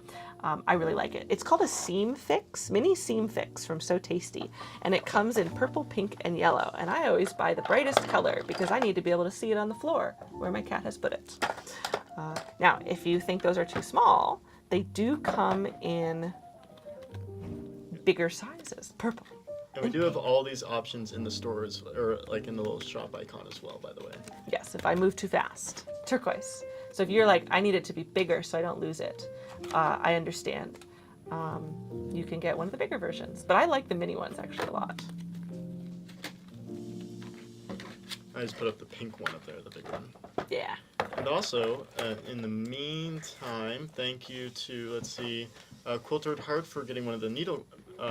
I really like it. It's called a Seam Fix, Mini Seam Fix from So Tasty. And it comes in purple, pink, and yellow. And I always buy the brightest color because I need to be able to see it on the floor where my cat has put it. Now, if you think those are too small, they do come in bigger sizes, purple. And we do have all these options in the stores, or like in the little shop icon as well, by the way. Yes, if I move too fast. Turquoise. So if you're like, I need it to be bigger so I don't lose it, I understand. You can get one of the bigger versions. But I like the mini ones actually a lot. I just put up the pink one up there, the big one. Yeah. And also, in the meantime, thank you to, Quiltered Heart for getting one of the needle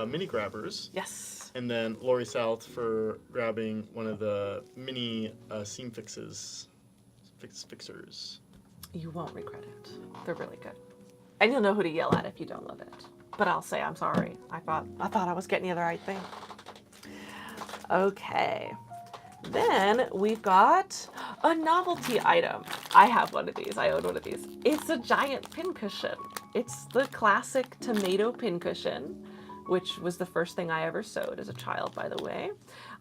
mini grabbers. Yes. And then Lori South for grabbing one of the mini seam fixers. You won't regret it. They're really good. And you'll know who to yell at if you don't love it. but I'll say I'm sorry. I thought I was getting you the right thing. Okay. Then we've got a novelty item. I have one of these. I own one of these. It's a giant pincushion. It's the classic tomato pincushion, which was the first thing I ever sewed as a child, by the way.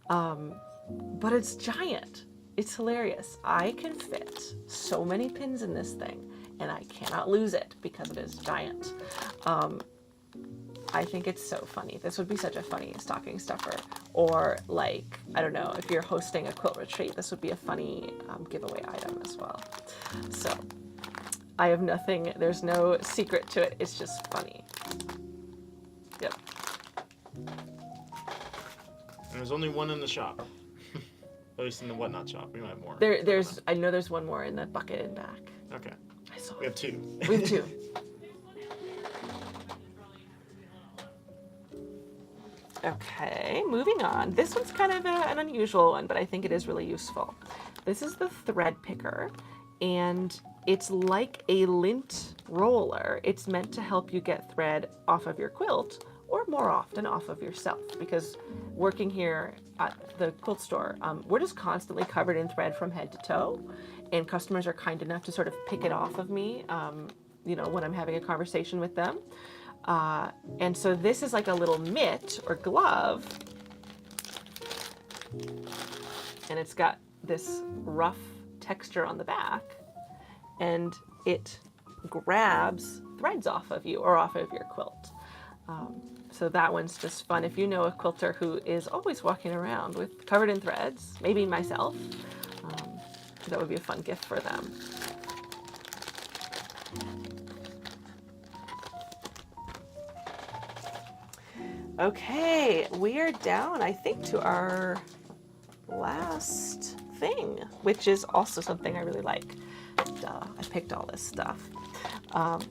But it's giant. It's hilarious. I can fit so many pins in this thing, and I cannot lose it because it is giant. I think it's so funny. This would be such a funny stocking stuffer. Or like, I don't know, if you're hosting a quilt retreat, this would be a funny giveaway item as well. So I have nothing, there's no secret to it. It's just funny. Yep. And there's only one in the shop. At least in the Whatnot shop. We might have more. I know there's one more in the bucket in back. Okay. I saw We have two. We have two. Okay, moving on. This one's kind of an unusual one, but I think it is really useful. This is the thread picker, and it's like a lint roller. It's meant to help you get thread off of your quilt, or more often off of yourself, because working here at the quilt store, we're just constantly covered in thread from head to toe, and customers are kind enough to sort of pick it off of me, when I'm having a conversation with them. And so this is like a little mitt or glove, and it's got this rough texture on the back, and it grabs threads off of you or off of your quilt. So that one's just fun. If you know a quilter who is always walking around with covered in threads, maybe myself, that would be a fun gift for them. Okay, we are down, I think, to our last thing, which is also something I really like. Duh, I picked all this stuff.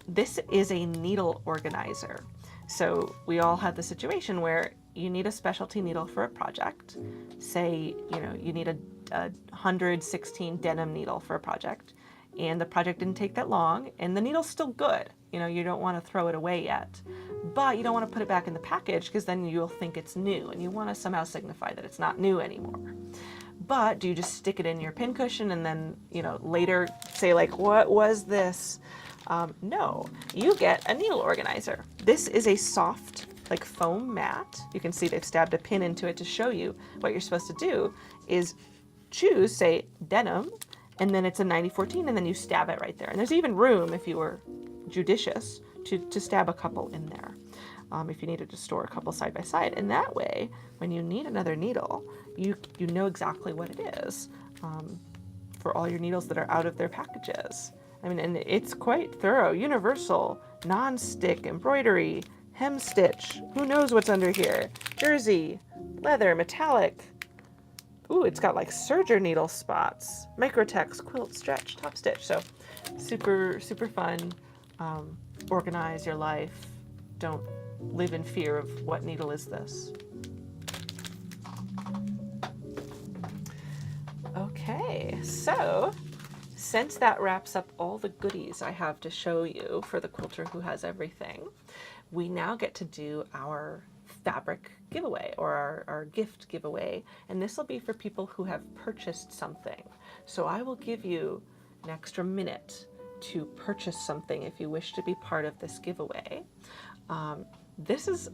This is a needle organizer. So we all have the situation where you need a specialty needle for a project. Say, you need a 116 denim needle for a project, and the project didn't take that long, and the needle's still good. You don't want to throw it away yet, but you don't want to put it back in the package because then you'll think it's new, and you want to somehow signify that it's not new anymore. But do you just stick it in your pincushion and then, later say like, what was this? No, you get a needle organizer. This is a soft, like foam mat. You can see they've stabbed a pin into it to show you what you're supposed to do is choose, say, denim, and then it's a 9014, and then you stab it right there. And there's even room, if you were judicious, to stab a couple in there, if you needed to store a couple side by side. And that way, when you need another needle, you know exactly what it is, for all your needles that are out of their packages. I mean, and it's quite thorough. Universal, non-stick, embroidery, hem stitch. Who knows what's under here? Jersey, leather, metallic. Ooh, it's got like serger needle spots. Microtex, quilt, stretch, top stitch. So super, super fun. Organize your life. Don't live in fear of what needle is this. Okay, so since that wraps up all the goodies I have to show you for the quilter who has everything, we now get to do our fabric giveaway, or our gift giveaway, and this will be for people who have purchased something. So I will give you an extra minute to purchase something if you wish to be part of this giveaway. This is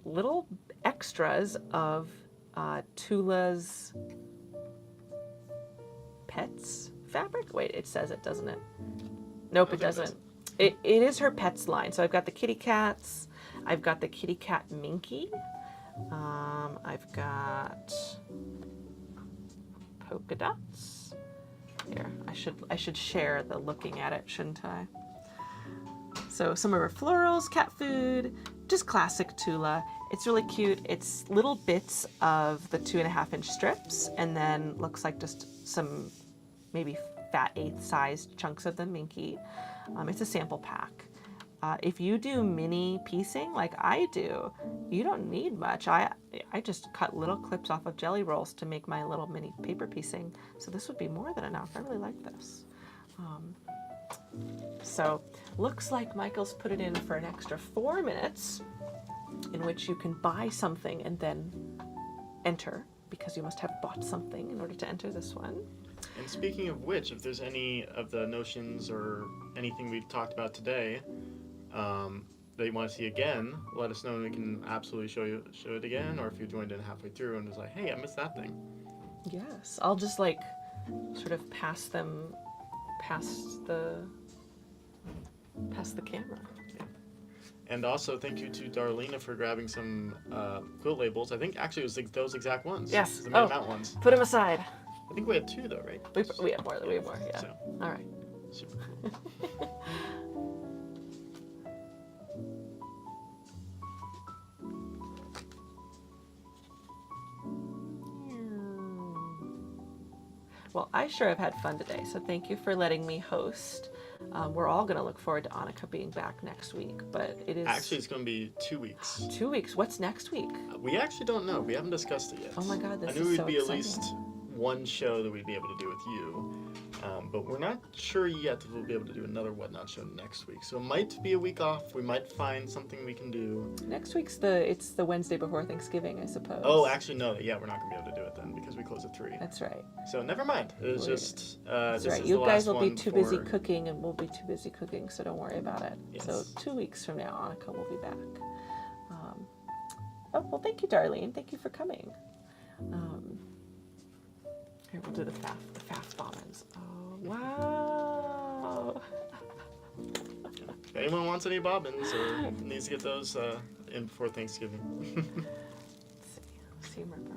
little extras of Tula's Pets fabric. Wait, it says it, doesn't it? Nope, it doesn't. It is her Pets line. So I've got the kitty cats. I've got the kitty cat Minky. I've got polka dots. Here, I should share the looking at it, shouldn't I? So some of her florals, cat food, just classic Tula. It's really cute. It's little bits of the 2.5-inch strips, and then looks like just some maybe fat 1/8 sized chunks of the Minky. It's a sample pack. If you do mini piecing like I do, you don't need much. I just cut little clips off of jelly rolls to make my little mini paper piecing. So this would be more than enough. I really like this. So looks like Michael's put it in for an extra 4 minutes in which you can buy something and then enter, because you must have bought something in order to enter this one. And speaking of which, if there's any of the notions or anything we've talked about today that you want to see again, let us know and we can absolutely show it again. Or if you joined in halfway through and was like, hey, I missed that thing. Yes, I'll just like sort of pass the camera. And also thank you to Darlena for grabbing some quilt labels. I think actually it was those exact ones. Yes. The Minute Mouse ones. Put them aside. I think we had 2 though, right? We have more. We have more. Yeah. So, All right. super cool. Well, I sure have had fun today, so thank you for letting me host. We're all going to look forward to Annika being back next week, but it is... Actually, it's going to be 2 weeks. 2 weeks. What's next week? We actually don't know. We haven't discussed it yet. Oh my God, this I knew is we'd so be exciting. at least one show that we'd be able to do with you. But we're not sure yet if we'll be able to do another Whatnot show next week. So it might be a week off. We might find something we can do. Next week's the Wednesday before Thanksgiving, I suppose. Oh, actually, no. Yeah, we're not going to be able to do it then because we close at 3. That's right. So never mind. It was We're- just... That's this right. is You the guys last will be one too busy before- cooking, and we'll be too busy cooking, so don't worry about it. Yes. So 2 weeks from now, Annika will be back. Oh, well, thank you, Darlene. Thank you for coming. Here, we'll do the fast bombings. Oh, wow. If anyone wants any bobbins or needs to get those in before Thanksgiving. Seam ripper.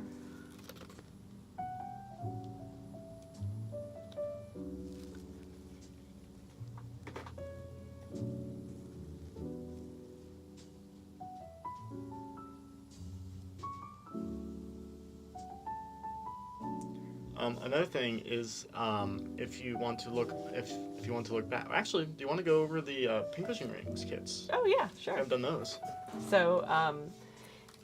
Another thing is if you want to look back. Actually, do you want to go over the pincushion rings kits? Oh, yeah, sure. I've done those. So,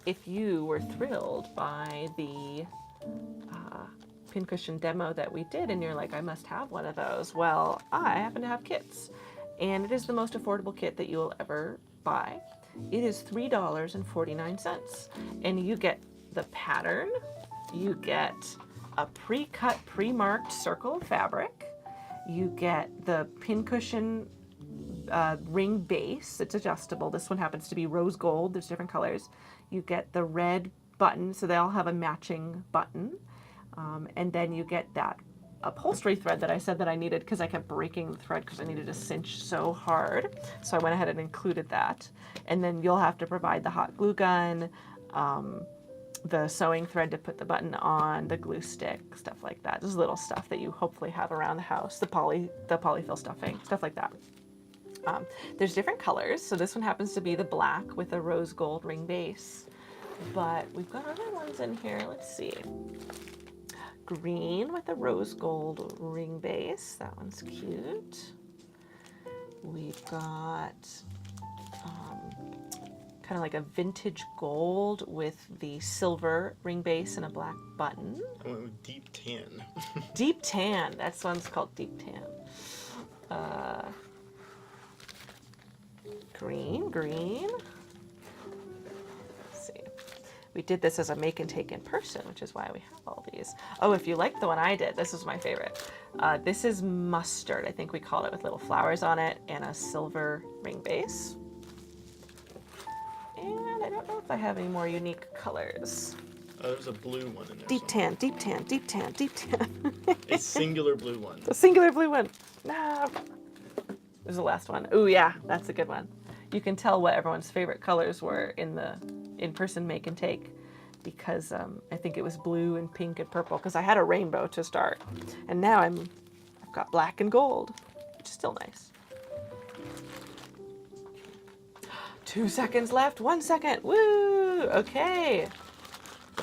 if you were thrilled by the pincushion demo that we did, and you're like, I must have one of those, well, I happen to have kits. And it is the most affordable kit that you will ever buy. It is $3.49. And you get the pattern, you get a pre-cut, pre-marked circle of fabric, you get the pincushion ring base. It's adjustable. This one happens to be rose gold. There's different colors. You get the red button, so they all have a matching button. And then you get that upholstery thread that I said that I needed because I kept breaking the thread because I needed to cinch so hard. So I went ahead and included that. And then you'll have to provide the hot glue gun, the sewing thread to put the button on, the glue stick, stuff like that. Just little stuff that you hopefully have around the house, the polyfill stuffing, stuff like that. There's different colors. So this one happens to be the black with a rose gold ring base. But we've got other ones in here. Let's see. Green with a rose gold ring base. That one's cute. We've got kind of like a vintage gold with the silver ring base and a black button. I went with deep tan. Deep tan. That one's called deep tan. Green. Let's see. We did this as a make and take in person, which is why we have all these. Oh, if you like the one I did, this is my favorite. This is mustard. I think we called it, with little flowers on it and a silver ring base. And I don't know if I have any more unique colors. There's a blue one in there. Deep tan, deep tan, deep tan, deep tan. A singular blue one. The singular blue one. No. There's the last one. Oh yeah, that's a good one. You can tell what everyone's favorite colors were in the in-person make and take, because I think it was blue and pink and purple, because I had a rainbow to start, and now I've got black and gold, which is still nice. 2 seconds left. 1 second. Woo! Okay.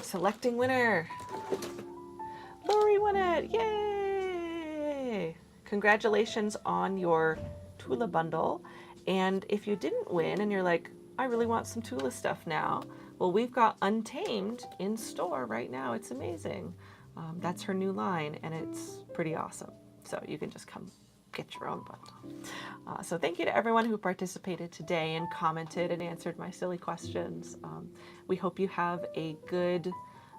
Selecting winner. Lori won it. Yay! Congratulations on your Tula bundle. And if you didn't win and you're like, I really want some Tula stuff now, well, we've got Untamed in store right now. It's amazing. That's her new line, and it's pretty awesome. So you can just come get your own bundle. So thank you to everyone who participated today and commented and answered my silly questions. We hope you have a good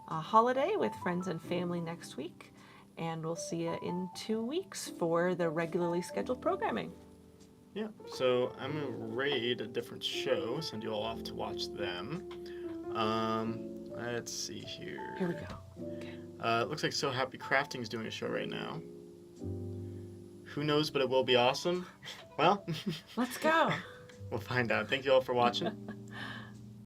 holiday with friends and family next week, and we'll see you in 2 weeks for the regularly scheduled programming. Yeah, so I'm going to raid a different show, send you all off to watch them. Let's see here. Here we go. Okay. It looks like So Happy Crafting's doing a show right now. Who knows, but it will be awesome. Well, Let's go. we'll find out. Thank you all for watching.